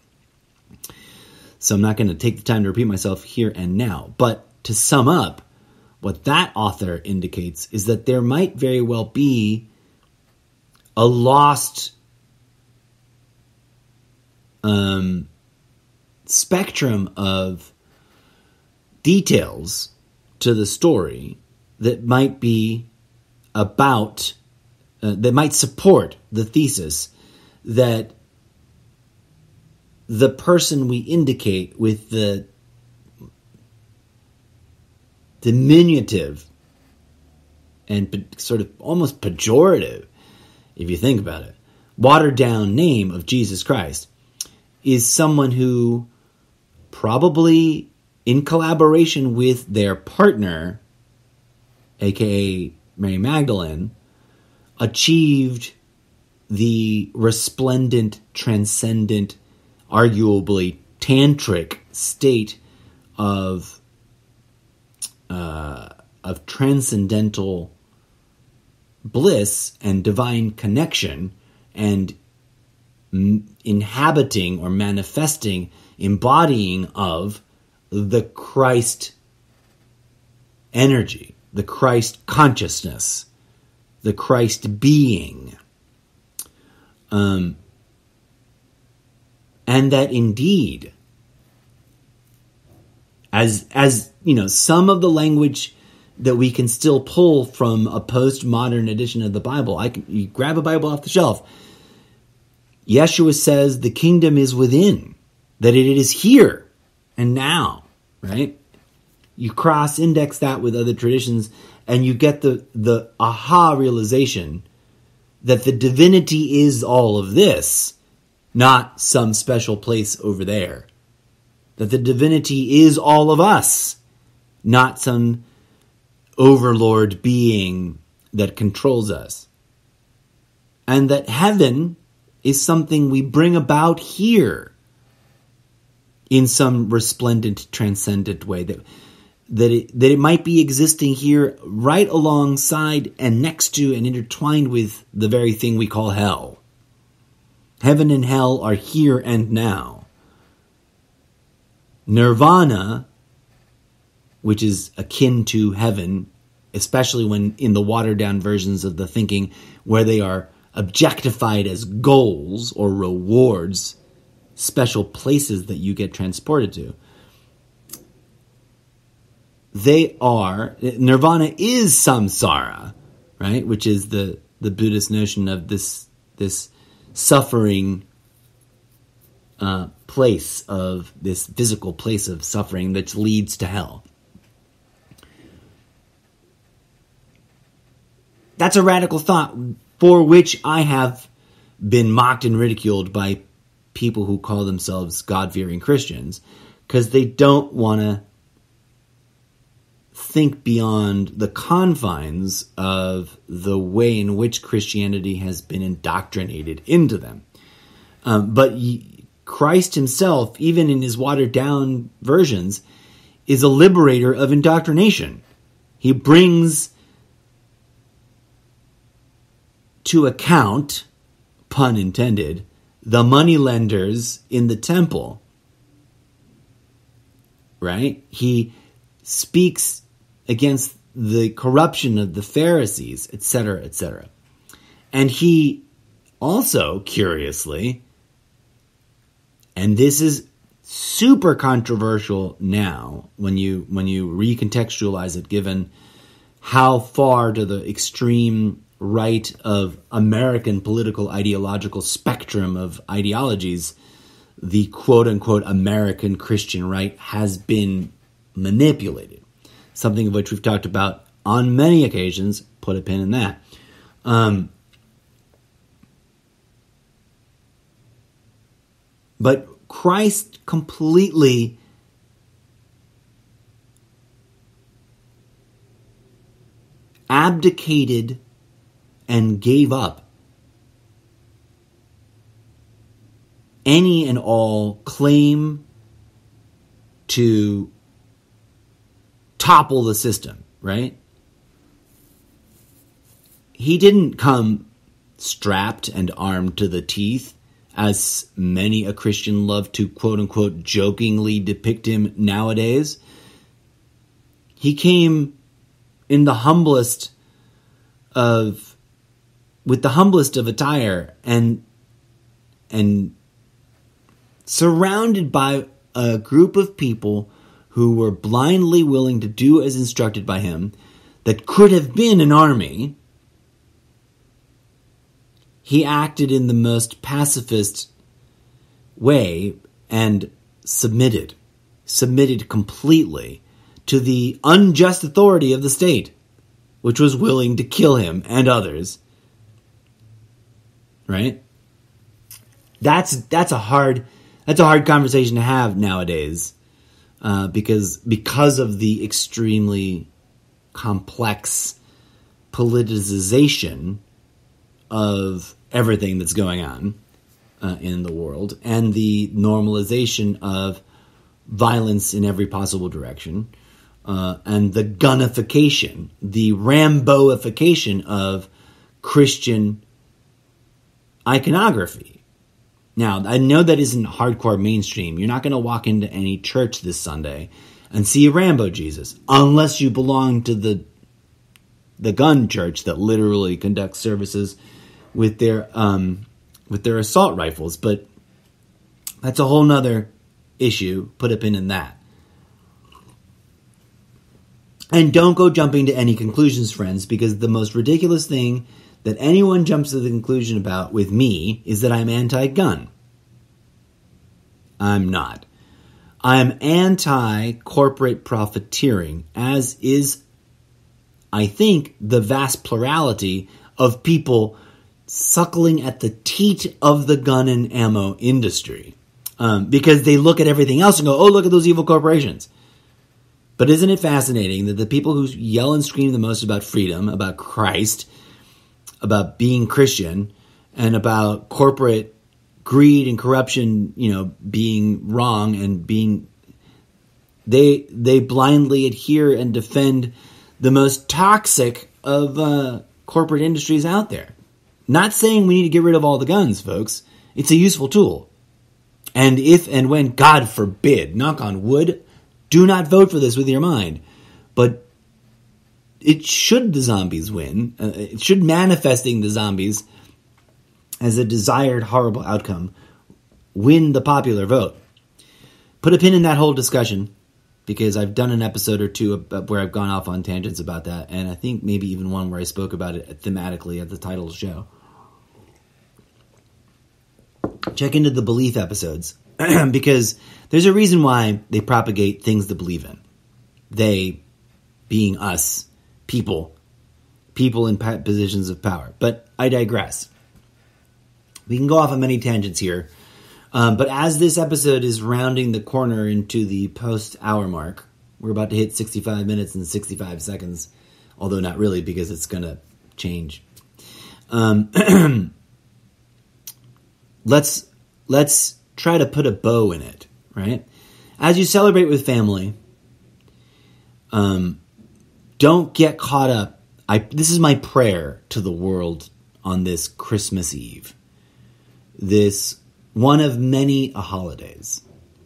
So I'm not going to take the time to repeat myself here and now. But to sum up, what that author indicates is that there might very well be a lost spectrum of details to the story that might be about, that might support the thesis that the person we indicate with the diminutive and sort of almost pejorative, if you think about it, watered down name of Jesus Christ is someone who probably in collaboration with their partner, aka Mary Magdalene, achieved the resplendent, transcendent, arguably tantric state of transcendental bliss and divine connection, and inhabiting or manifesting, embodying of the Christ energy, the Christ consciousness, the Christ being. And that indeed, as you know, some of the language that we can still pull from a postmodern edition of the Bible, you grab a Bible off the shelf, Yeshua says the kingdom is within, that it is here and now, right? You cross-index that with other traditions, and you get the aha realization that the divinity is all of this, not some special place over there. That the divinity is all of us, not some overlord being that controls us. And that heaven is something we bring about here in some resplendent, transcendent way, that it might be existing here right alongside and next to and intertwined with the very thing we call hell. Heaven and hell are here and now. Nirvana, which is akin to heaven, especially when in the watered-down versions of the thinking where they are objectified as goals or rewards, special places that you get transported to. Nirvana is samsara, right? Which is the Buddhist notion of this suffering place of this physical place of suffering that leads to hell. That's a radical thought for which I have been mocked and ridiculed by people who call themselves God-fearing Christians, because they don't want to think beyond the confines of the way in which Christianity has been indoctrinated into them. But Christ himself, even in his watered-down versions, is a liberator of indoctrination. He brings to account, pun intended, the moneylenders in the temple, right? He speaks against the corruption of the Pharisees, etc., etc. And he also, curiously, and this is super controversial now when you recontextualize it, given how far to the extreme right of American political ideological spectrum of ideologies the quote-unquote American Christian right has been manipulated. Something of which we've talked about on many occasions. Put a pin in that. But Christ completely abdicated and gave up any and all claim to topple the system, right? He didn't come strapped and armed to the teeth, as many a Christian love to quote-unquote jokingly depict him nowadays. He came in the humblest of attire and surrounded by a group of people who were blindly willing to do as instructed by him, that could have been an army. He acted in the most pacifist way and submitted completely to the unjust authority of the state, which was willing to kill him and others. Right? That's a hard conversation to have nowadays, because of the extremely complex politicization of everything that's going on in the world, and the normalization of violence in every possible direction, and the gunification, the Ramboification of Christian iconography. Now, I know that isn't hardcore mainstream. You're not going to walk into any church this Sunday and see a Rambo Jesus, unless you belong to the gun church that literally conducts services with their assault rifles. But that's a whole nother issue. Put a pin in that. And don't go jumping to any conclusions, friends, because the most ridiculous thing that anyone jumps to the conclusion about with me is that I'm anti-gun. I'm not. I'm anti-corporate profiteering, as is, I think, the vast plurality of people suckling at the teat of the gun and ammo industry. Because they look at everything else and go, oh, look at those evil corporations. But isn't it fascinating that the people who yell and scream the most about freedom, about Christ, about being Christian, and about corporate greed and corruption, being wrong and being, they blindly adhere and defend the most toxic of corporate industries out there. Not saying we need to get rid of all the guns, folks. It's a useful tool. And if and when, God forbid, knock on wood, do not vote for this with your mind. But should the zombies win, it should manifesting the zombies as a desired horrible outcome win the popular vote. Put a pin in that whole discussion, because I've done an episode or two where I've gone off on tangents about that, and I think maybe even one where I spoke about it thematically at the title of the show. Check into the belief episodes, because there's a reason why they propagate things to believe in. They being us, people in positions of power. But I digress. We can go off on many tangents here. But as this episode is rounding the corner into the post-hour mark, we're about to hit 65 minutes and 65 seconds, although not really, because it's going to change. Let's try to put a bow in it, right? As you celebrate with family, don't get caught up. This is my prayer to the world on this Christmas Eve. This one of many holidays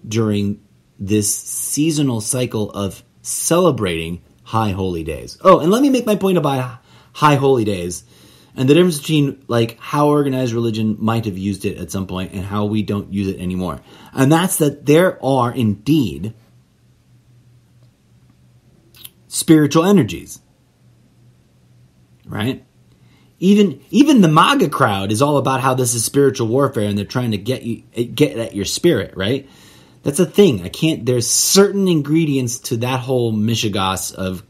during this seasonal cycle of celebrating high holy days. Oh, and let me make my point about high holy days and the difference between how organized religion might have used it at some point and how we don't use it anymore. And that's that there are indeed spiritual energies, right? Even the MAGA crowd is all about how this is spiritual warfare and they're trying to get at your spirit, right? That's a thing. There's certain ingredients to that whole mishigas of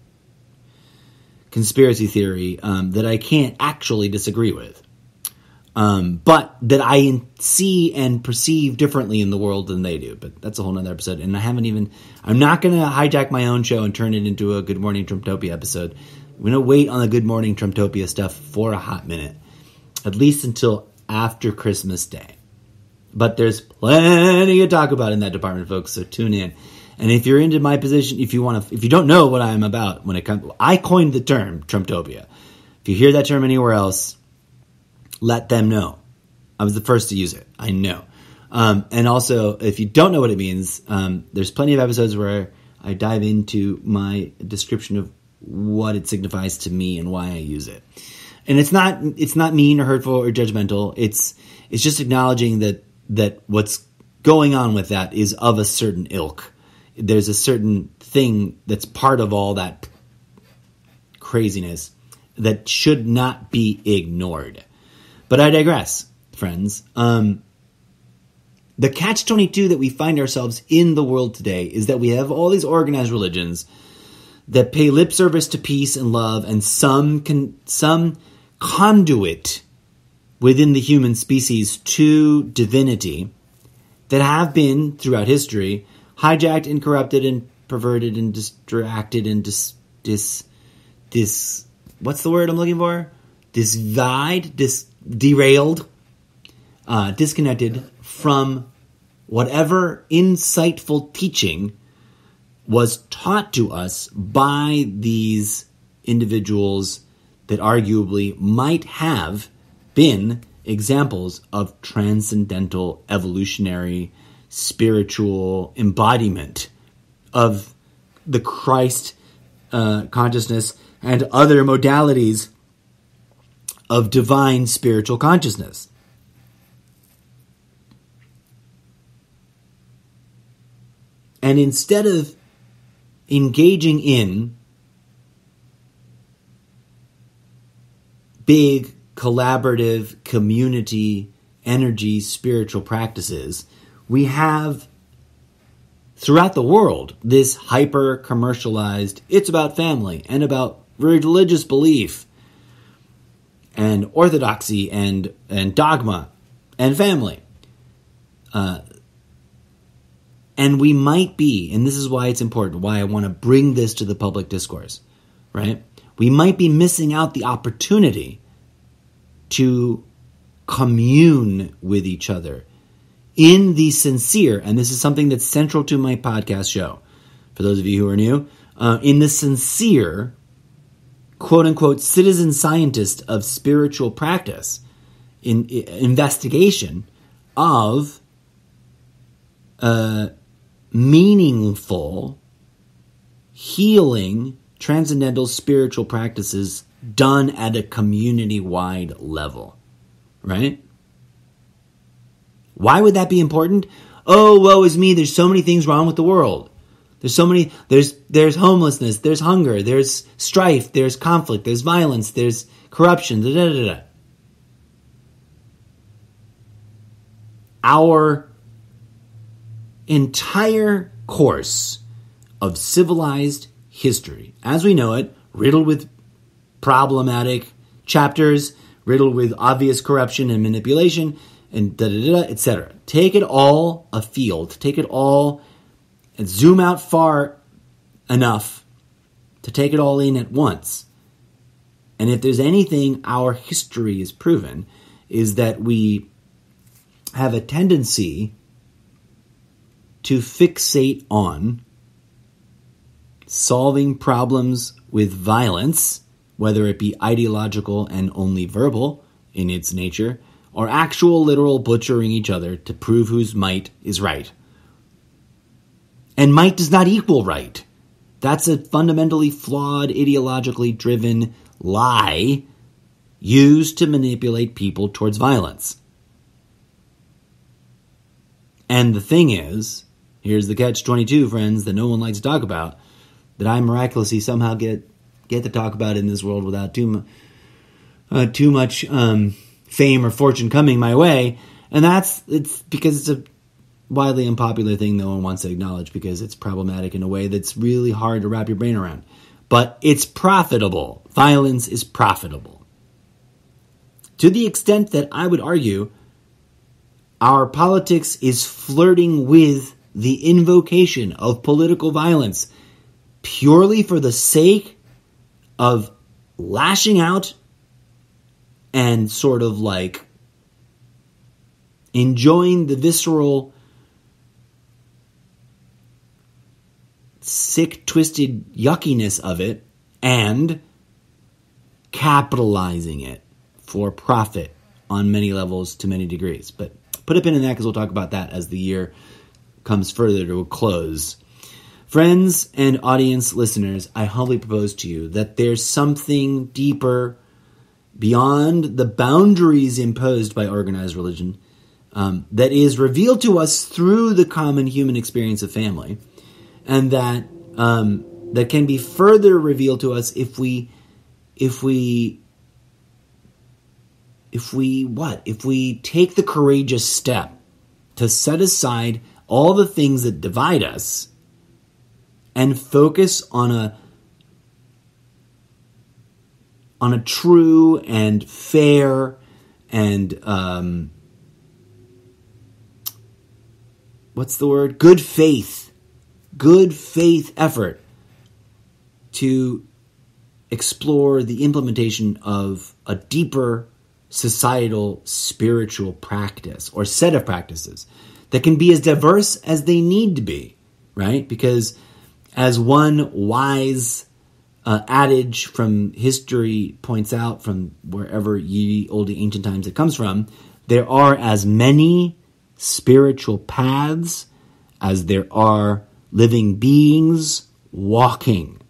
conspiracy theory that I can't actually disagree with. But that I see and perceive differently in the world than they do. But that's a whole nother episode. And I'm not going to hijack my own show and turn it into a Good Morning Trumptopia episode. I'm going to wait on the Good Morning Trumptopia stuff for a hot minute. At least until after Christmas Day. But there's plenty to talk about in that department, folks, so tune in. And if you're into my position, if you don't know what I'm about when it comes, I coined the term Trumptopia. If you hear that term anywhere else, let them know. I was the first to use it. I know. And also, if you don't know what it means, there's plenty of episodes where I dive into my description of what it signifies to me and why I use it. And it's not mean or hurtful or judgmental. It's just acknowledging that what's going on with that is of a certain ilk. There's a certain thing that's part of all that craziness that should not be ignored. But I digress, friends. The catch-22 that we find ourselves in the world today is that we have all these organized religions that pay lip service to peace and love, and some conduit within the human species to divinity that have been, throughout history, hijacked and corrupted and perverted and distracted and what's the word I'm looking for? Derailed, disconnected from whatever insightful teaching was taught to us by these individuals that arguably might have been examples of transcendental, evolutionary, spiritual embodiment of the Christ consciousness and other modalities of divine spiritual consciousness. And instead of engaging in big, collaborative, community, energy, spiritual practices, we have throughout the world this hyper-commercialized, it's about family and about religious belief and orthodoxy and dogma and family. And we might be, and this is why it's important, why I want to bring this to the public discourse, right? We might be missing out the opportunity to commune with each other in the sincere, and this is something that's central to my podcast show, for those of you who are new, in the sincere, quote-unquote, citizen scientist of spiritual practice, in investigation of meaningful, healing, transcendental spiritual practices done at a community-wide level, right? Why would that be important? Oh, woe is me, there's so many things wrong with the world. There's homelessness, there's hunger, there's strife, there's conflict, there's violence, there's corruption, da-da-da-da. Our entire course of civilized history, as we know it, riddled with problematic chapters, riddled with obvious corruption and manipulation, and da-da-da-da, etc. Take it all afield, take it all and zoom out far enough to take it all in at once. And if there's anything our history has proven, is that we have a tendency to fixate on solving problems with violence, whether it be ideological and only verbal in its nature, or actual literal butchering each other to prove whose might is right. And might does not equal right. That's a fundamentally flawed, ideologically driven lie used to manipulate people towards violence. And the thing is, here's the catch-22, friends, that no one likes to talk about, that I miraculously somehow get to talk about in this world without too much fame or fortune coming my way. And it's because it's a widely unpopular thing no one wants to acknowledge because it's problematic in a way that's really hard to wrap your brain around. But it's profitable. Violence is profitable. To the extent that I would argue our politics is flirting with the invocation of political violence purely for the sake of lashing out and sort of like enjoying the visceral, sick, twisted yuckiness of it and capitalizing it for profit on many levels to many degrees. But put a pin in that because we'll talk about that as the year comes further to a close. Friends and audience listeners, I humbly propose to you that there's something deeper beyond the boundaries imposed by organized religion that is revealed to us through the common human experience of family, and that can be further revealed to us if we take the courageous step to set aside all the things that divide us and focus on a true and fair and good faith effort to explore the implementation of a deeper societal spiritual practice or set of practices that can be as diverse as they need to be, right? Because as one wise adage from history points out, from wherever ye olde ancient times it comes from, there are as many spiritual paths as there are living beings walking.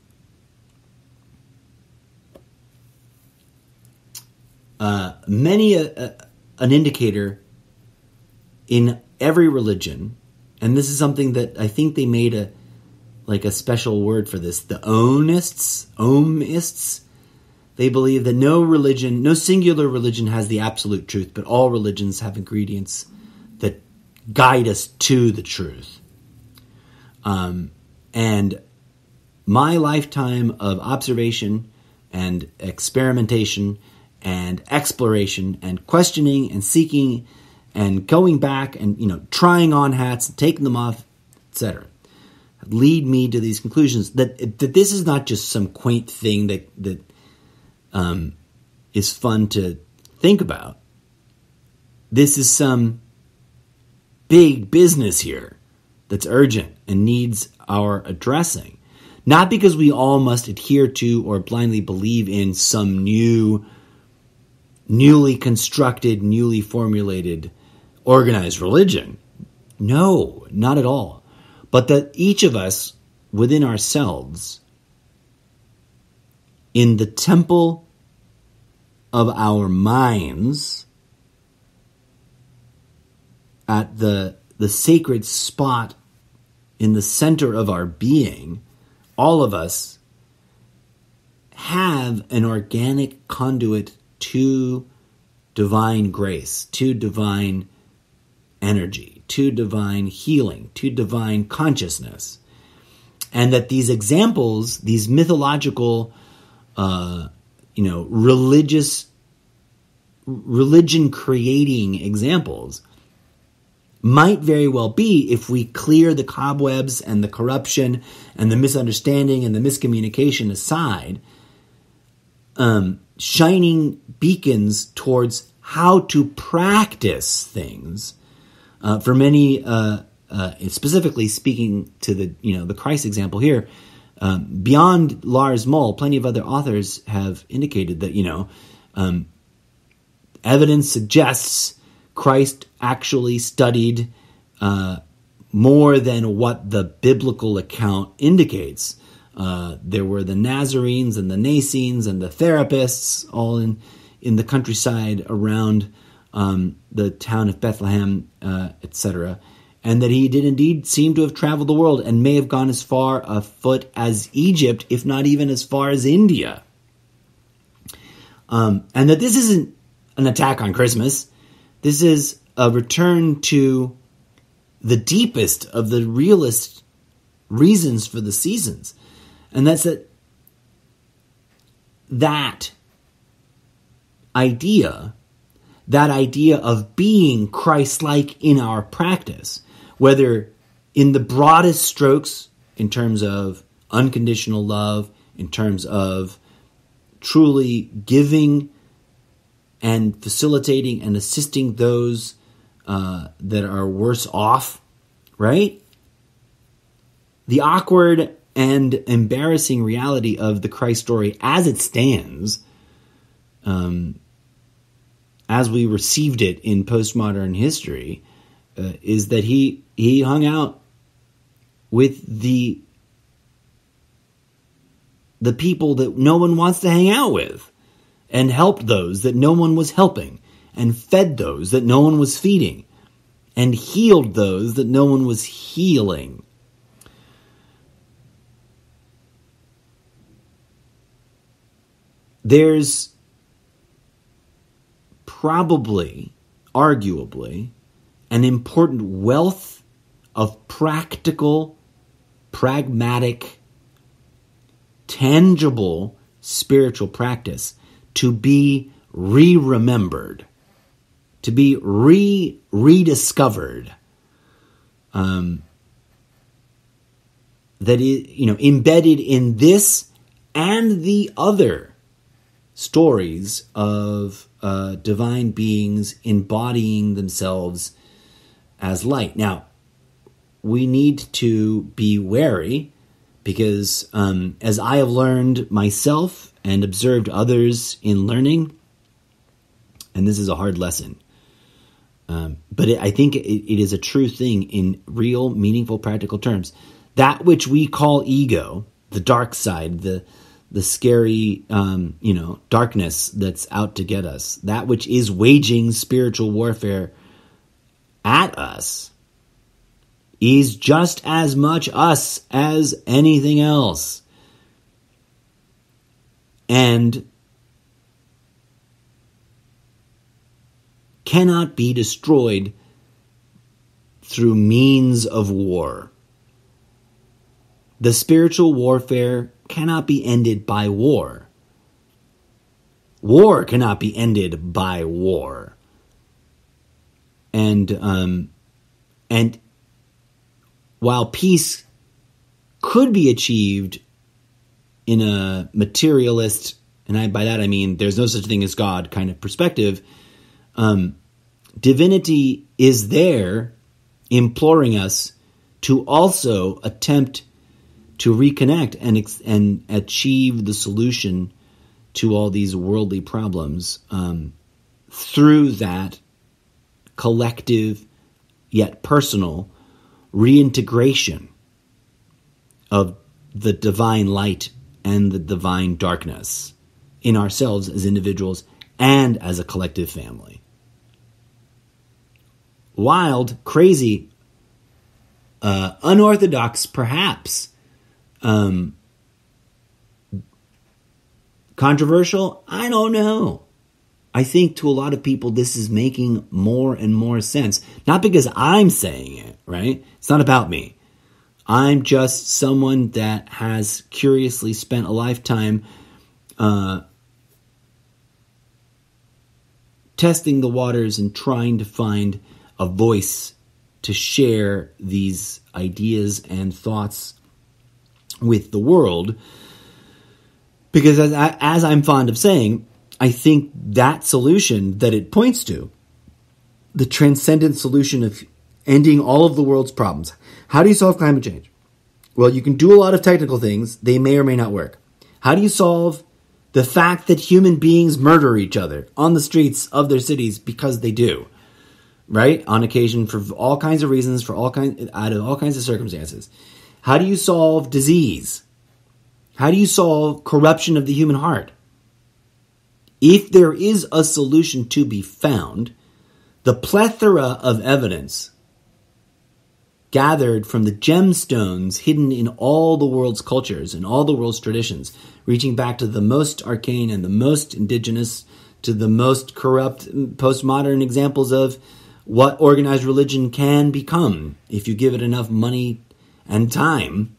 Many an indicator in every religion, and this is something that I think they made a special word for this, the Omists, they believe that no singular religion has the absolute truth, but all religions have ingredients that guide us to the truth. And my lifetime of observation and experimentation and exploration and questioning and seeking and going back and trying on hats and taking them off, etc., lead me to these conclusions that this is not just some quaint thing that is fun to think about. This is some big business here that's urgent and needs our addressing. Not because we all must adhere to or blindly believe in some newly constructed, newly formulated, organized religion. No, not at all. But that each of us within ourselves, in the temple of our minds, at the sacred spot in the center of our being, all of us have an organic conduit to divine grace, to divine energy, to divine healing, to divine consciousness. And that these examples, these mythological, religion-creating examples, might very well be, if we clear the cobwebs and the corruption and the misunderstanding and the miscommunication aside, shining beacons towards how to practice things. For many, specifically speaking to the Christ example here, beyond Lars Moll, plenty of other authors have indicated that, evidence suggests Christ actually studied more than what the biblical account indicates. There were the Nazarenes and the Nacenes and the therapists all in the countryside around the town of Bethlehem, etc., and that he did indeed seem to have traveled the world and may have gone as far afoot as Egypt, if not even as far as India. And that this isn't an attack on Christmas. This is a return to the deepest of the realist reasons for the seasons. And that's that idea of being Christ-like in our practice, whether in the broadest strokes, in terms of unconditional love, in terms of truly giving and facilitating and assisting those that are worse off, right? The awkward and embarrassing reality of the Christ story as it stands, as we received it in postmodern history, is that he hung out with the people that no one wants to hang out with, and helped those that no one was helping, and fed those that no one was feeding, and healed those that no one was healing. There's probably, arguably, an important wealth of practical, pragmatic, tangible spiritual practice to be re-remembered, to be rediscovered, that is, embedded in this and the other stories of divine beings embodying themselves as light. Now, we need to be wary because as I have learned myself and observed others in learning, and this is a hard lesson, but I think it is a true thing in real, meaningful, practical terms. That which we call ego, the dark side, the scary, darkness that's out to get us, that which is waging spiritual warfare at us, is just as much us as anything else. And cannot be destroyed through means of war. The spiritual warfare cannot be ended by war. War cannot be ended by war. And while peace could be achieved in a materialist, and by that I mean there's no such thing as God kind of perspective, divinity is there imploring us to also attempt to reconnect and achieve the solution to all these worldly problems through that collective yet personal reintegration of the divine light and the divine darkness in ourselves as individuals and as a collective family. Wild, crazy, unorthodox, perhaps. Controversial? I don't know. I think to a lot of people this is making more and more sense. Not because I'm saying it, right? It's not about me. I'm just someone that has curiously spent a lifetime testing the waters and trying to find a voice to share these ideas and thoughts with the world. Because as I'm fond of saying, I think that solution that it points to, the transcendent solution of ending all of the world's problems. How do you solve climate change? Well, you can do a lot of technical things. They may or may not work. How do you solve the fact that human beings murder each other on the streets of their cities because they do, right? On occasion, for all kinds of reasons, out of all kinds of circumstances. How do you solve disease? How do you solve corruption of the human heart? If there is a solution to be found, the plethora of evidence gathered from the gemstones hidden in all the world's cultures and all the world's traditions, reaching back to the most arcane and the most indigenous to the most corrupt postmodern examples of what organized religion can become if you give it enough money and time.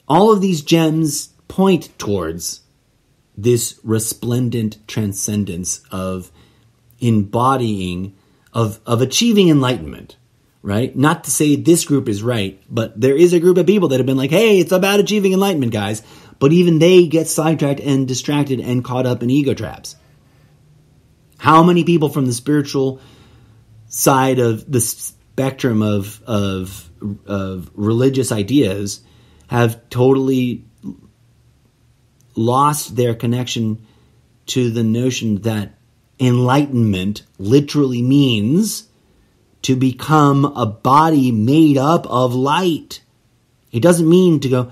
All of these gems point towards this resplendent transcendence of embodying, of achieving enlightenment, right? Not to say this group is right, but there is a group of people that have been like, hey, it's about achieving enlightenment, guys. But even they get sidetracked and distracted and caught up in ego traps. How many people from the spiritual side of the spectrum of religious ideas have totally lost their connection to the notion that enlightenment literally means to become a body made up of light. It doesn't mean to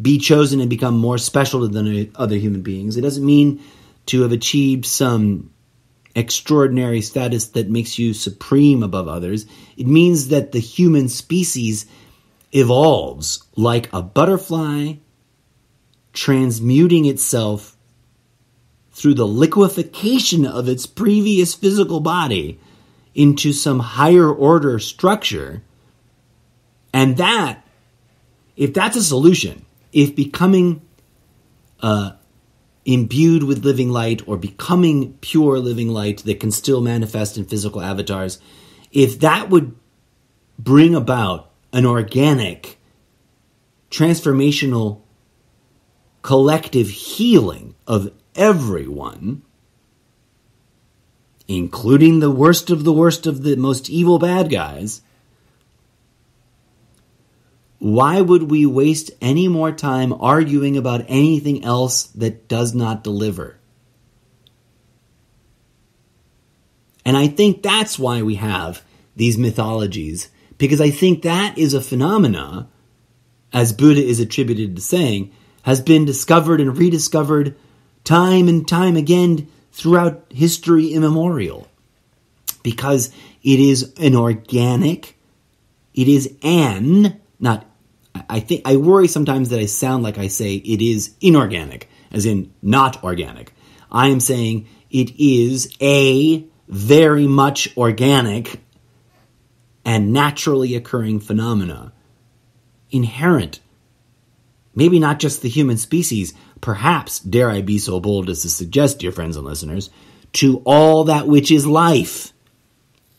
be chosen and become more special than other human beings. It doesn't mean to have achieved some extraordinary status that makes you supreme above others. It means that the human species evolves like a butterfly, transmuting itself through the liquefaction of its previous physical body into some higher order structure. And that, if that's a solution, if becoming imbued with living light or becoming pure living light that can still manifest in physical avatars, if that would bring about an organic, transformational, collective healing of everyone, including the worst of the most evil bad guys, why would we waste any more time arguing about anything else that does not deliver? And I think that's why we have these mythologies, because I think that is a phenomena, as Buddha is attributed to saying, has been discovered and rediscovered time and time again throughout history immemorial. Because it is an organic, it is not, I worry sometimes that I sound like I say it is inorganic, as in not organic. I am saying it is a very much organic and naturally occurring phenomena, inherent, maybe not just the human species, perhaps, dare I be so bold as to suggest, dear friends and listeners, to all that which is life.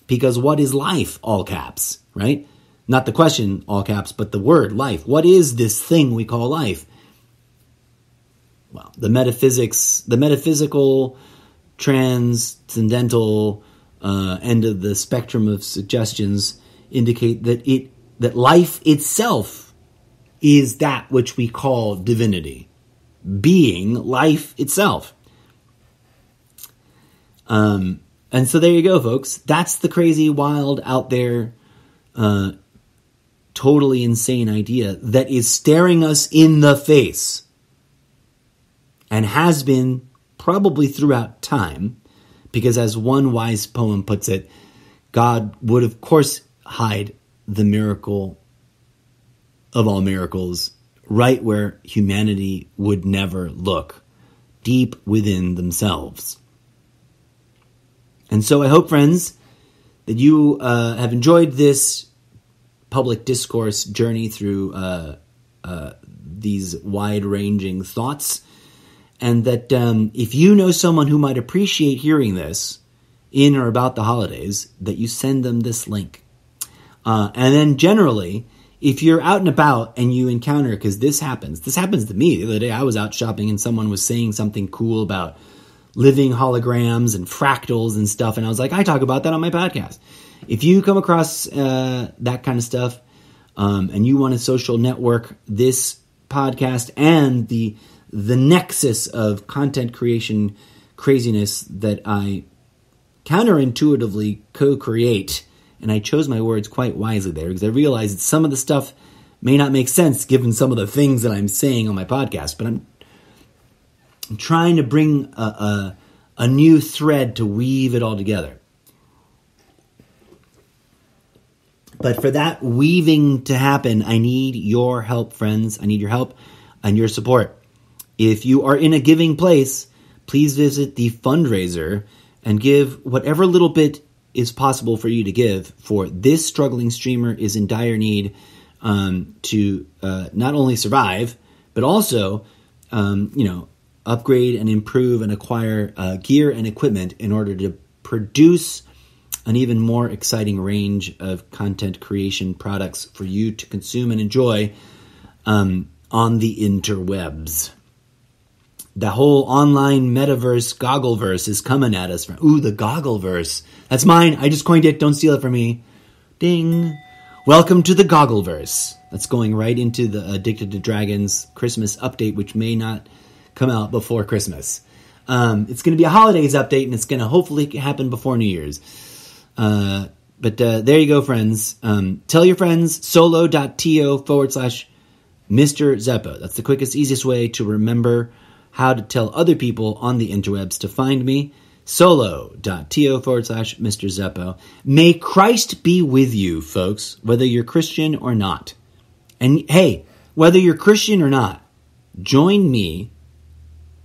Because what is life? All caps, right? Not the question, all caps, but the word life. What is this thing we call life? Well, the metaphysical, transcendental, end of the spectrum of suggestions indicate that life itself is that which we call divinity, being life itself. And so there you go, folks. That's the crazy, wild, out there, totally insane idea that is staring us in the face and has been probably throughout time, because as one wise poem puts it, God would, of course, hide the miracle of all miracles right where humanity would never look, deep within themselves. And so I hope, friends, that you have enjoyed this public discourse journey through these wide-ranging thoughts, and that if you know someone who might appreciate hearing this in or about the holidays, that you send them this link. And then generally, if you're out and about and you encounter, because this happens to me. The other day I was out shopping and someone was saying something cool about living holograms and fractals and stuff, and I was like, I talk about that on my podcast. If you come across that kind of stuff, and you want to social network this podcast and the nexus of content creation craziness that I counterintuitively co-create, and I chose my words quite wisely there because I realized that some of the stuff may not make sense given some of the things that I'm saying on my podcast, but I'm trying to bring a new thread to weave it all together. But for that weaving to happen, I need your help, friends. I need your help and your support. If you are in a giving place, please visit the fundraiser and give whatever little bit is possible for you to give, for this struggling streamer is in dire need to not only survive, but also, upgrade and improve and acquire gear and equipment in order to produce an even more exciting range of content creation products for you to consume and enjoy on the interwebs. The whole online metaverse, goggleverse is coming at us. Ooh, the goggleverse. That's mine. I just coined it. Don't steal it from me. Ding. Welcome to the goggleverse. That's going right into the Addicted to Dragons Christmas update, which may not come out before Christmas. It's going to be a holidays update, and it's going to hopefully happen before New Year's. But there you go, friends. Tell your friends, solo.to/Mr. Zeppo. That's the quickest, easiest way to remember how to tell other people on the interwebs to find me. Solo.to/Mr. Zeppo. May Christ be with you, folks, whether you're Christian or not. And hey, whether you're Christian or not, join me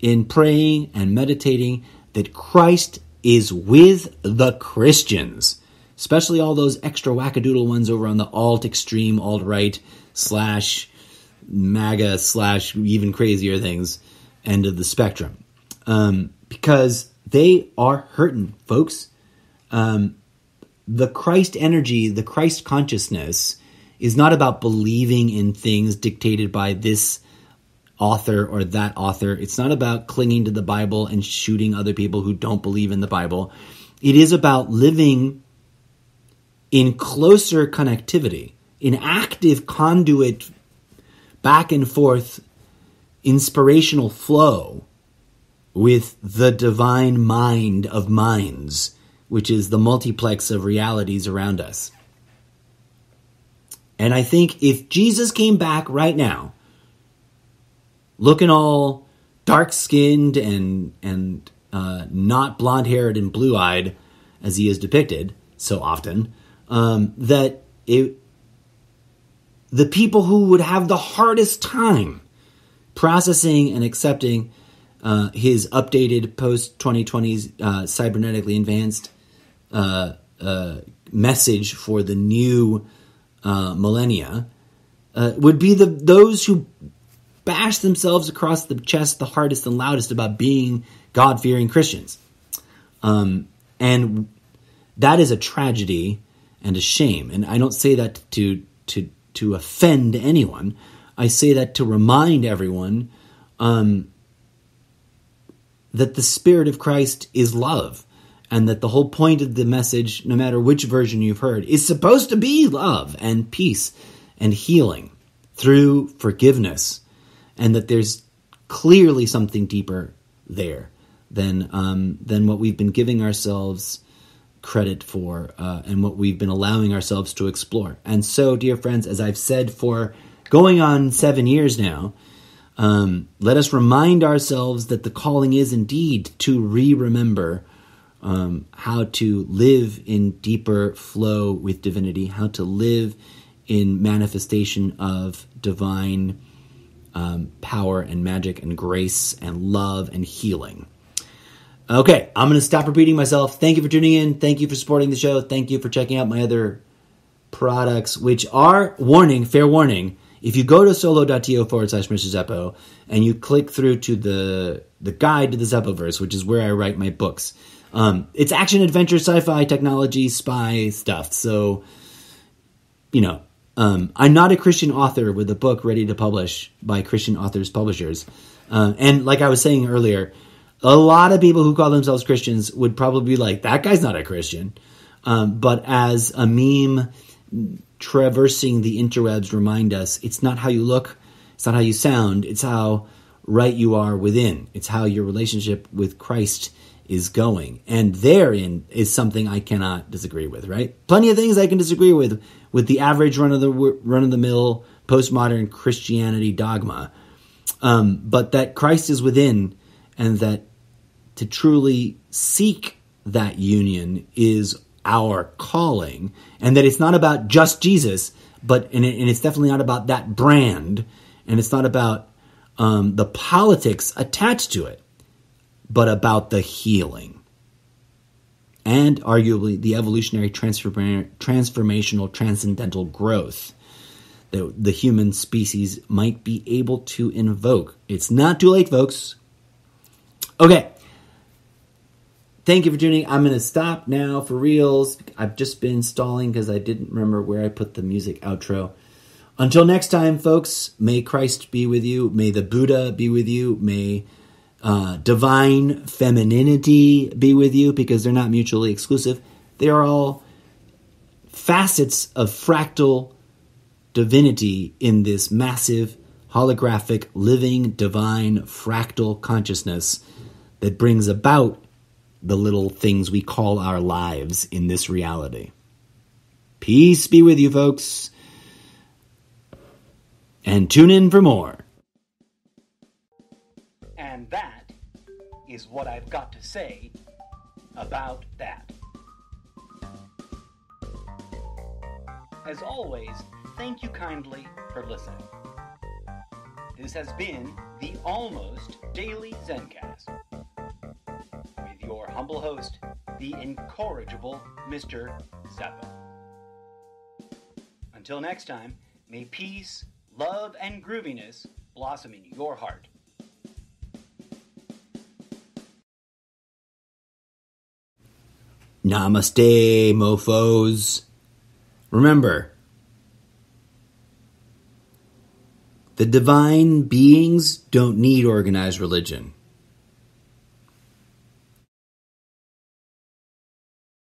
in praying and meditating that Christ is with the Christians, especially all those extra wackadoodle ones over on the alt-extreme, alt-right, /MAGA, even crazier things, end of the spectrum. Because they are hurting, folks. The Christ energy, the Christ consciousness is not about believing in things dictated by this author or that author. It's not about clinging to the Bible and shooting other people who don't believe in the Bible. It is about living in closer connectivity, in active conduit, back and forth, inspirational flow with the divine mind of minds, which is the multiplex of realities around us. And I think if Jesus came back right now, looking all dark-skinned and not blonde-haired and blue-eyed as he is depicted so often, the people who would have the hardest time processing and accepting his updated post-2020 cybernetically advanced message for the new millennia would be those who bash themselves across the chest the hardest and loudest about being God-fearing Christians. And that is a tragedy and a shame. And I don't say that to offend anyone. I say that to remind everyone that the Spirit of Christ is love. and that the whole point of the message, no matter which version you've heard, is supposed to be love and peace and healing through forgiveness, and that there's clearly something deeper there than what we've been giving ourselves credit for, and what we've been allowing ourselves to explore. And so, dear friends, as I've said for going on 7 years now, let us remind ourselves that the calling is indeed to remember how to live in deeper flow with divinity, how to live in manifestation of divine power and magic and grace and love and healing. Okay, I'm going to stop repeating myself. Thank you for tuning in. Thank you for supporting the show. Thank you for checking out my other products, which are, fair warning, if you go to solo.to/Mr. Zeppo and you click through to the guide to the Zeppoverse, which is where I write my books, it's action, adventure, sci-fi, technology, spy stuff. So, I'm not a Christian author with a book ready to publish by Christian authors publishers. And like I was saying earlier, a lot of people who call themselves Christians would probably be like, that guy's not a Christian. But as a meme traversing the interwebs remind us, it's not how you look, it's not how you sound, it's how right you are within. It's how your relationship with Christ is going. And therein is something I cannot disagree with, right? Plenty of things I can disagree with the average run-of-the-mill postmodern Christianity dogma. But that Christ is within, and that to truly seek that union is our calling, and that it's not about just Jesus, and it's definitely not about that brand, and it's not about the politics attached to it, but about the healing and arguably the evolutionary transformational transcendental growth that the human species might be able to invoke. It's not too late, folks. Okay. Thank you for tuning. I'm going to stop now for reals. I've just been stalling because I didn't remember where I put the music outro. Until next time, folks, may Christ be with you. May the Buddha be with you. May divine femininity be with you, because they're not mutually exclusive. They are all facets of fractal divinity in this massive, holographic, living, divine, fractal consciousness that brings about the little things we call our lives in this reality. Peace be with you, folks. And tune in for more. And that is what I've got to say about that. As always, thank you kindly for listening. This has been the Almost Daily ZenCast, with your humble host, the incorrigible Mr. Zeppo. Until next time, may peace, love, and grooviness blossom in your heart. Namaste, mofos. Remember, the divine beings don't need organized religion.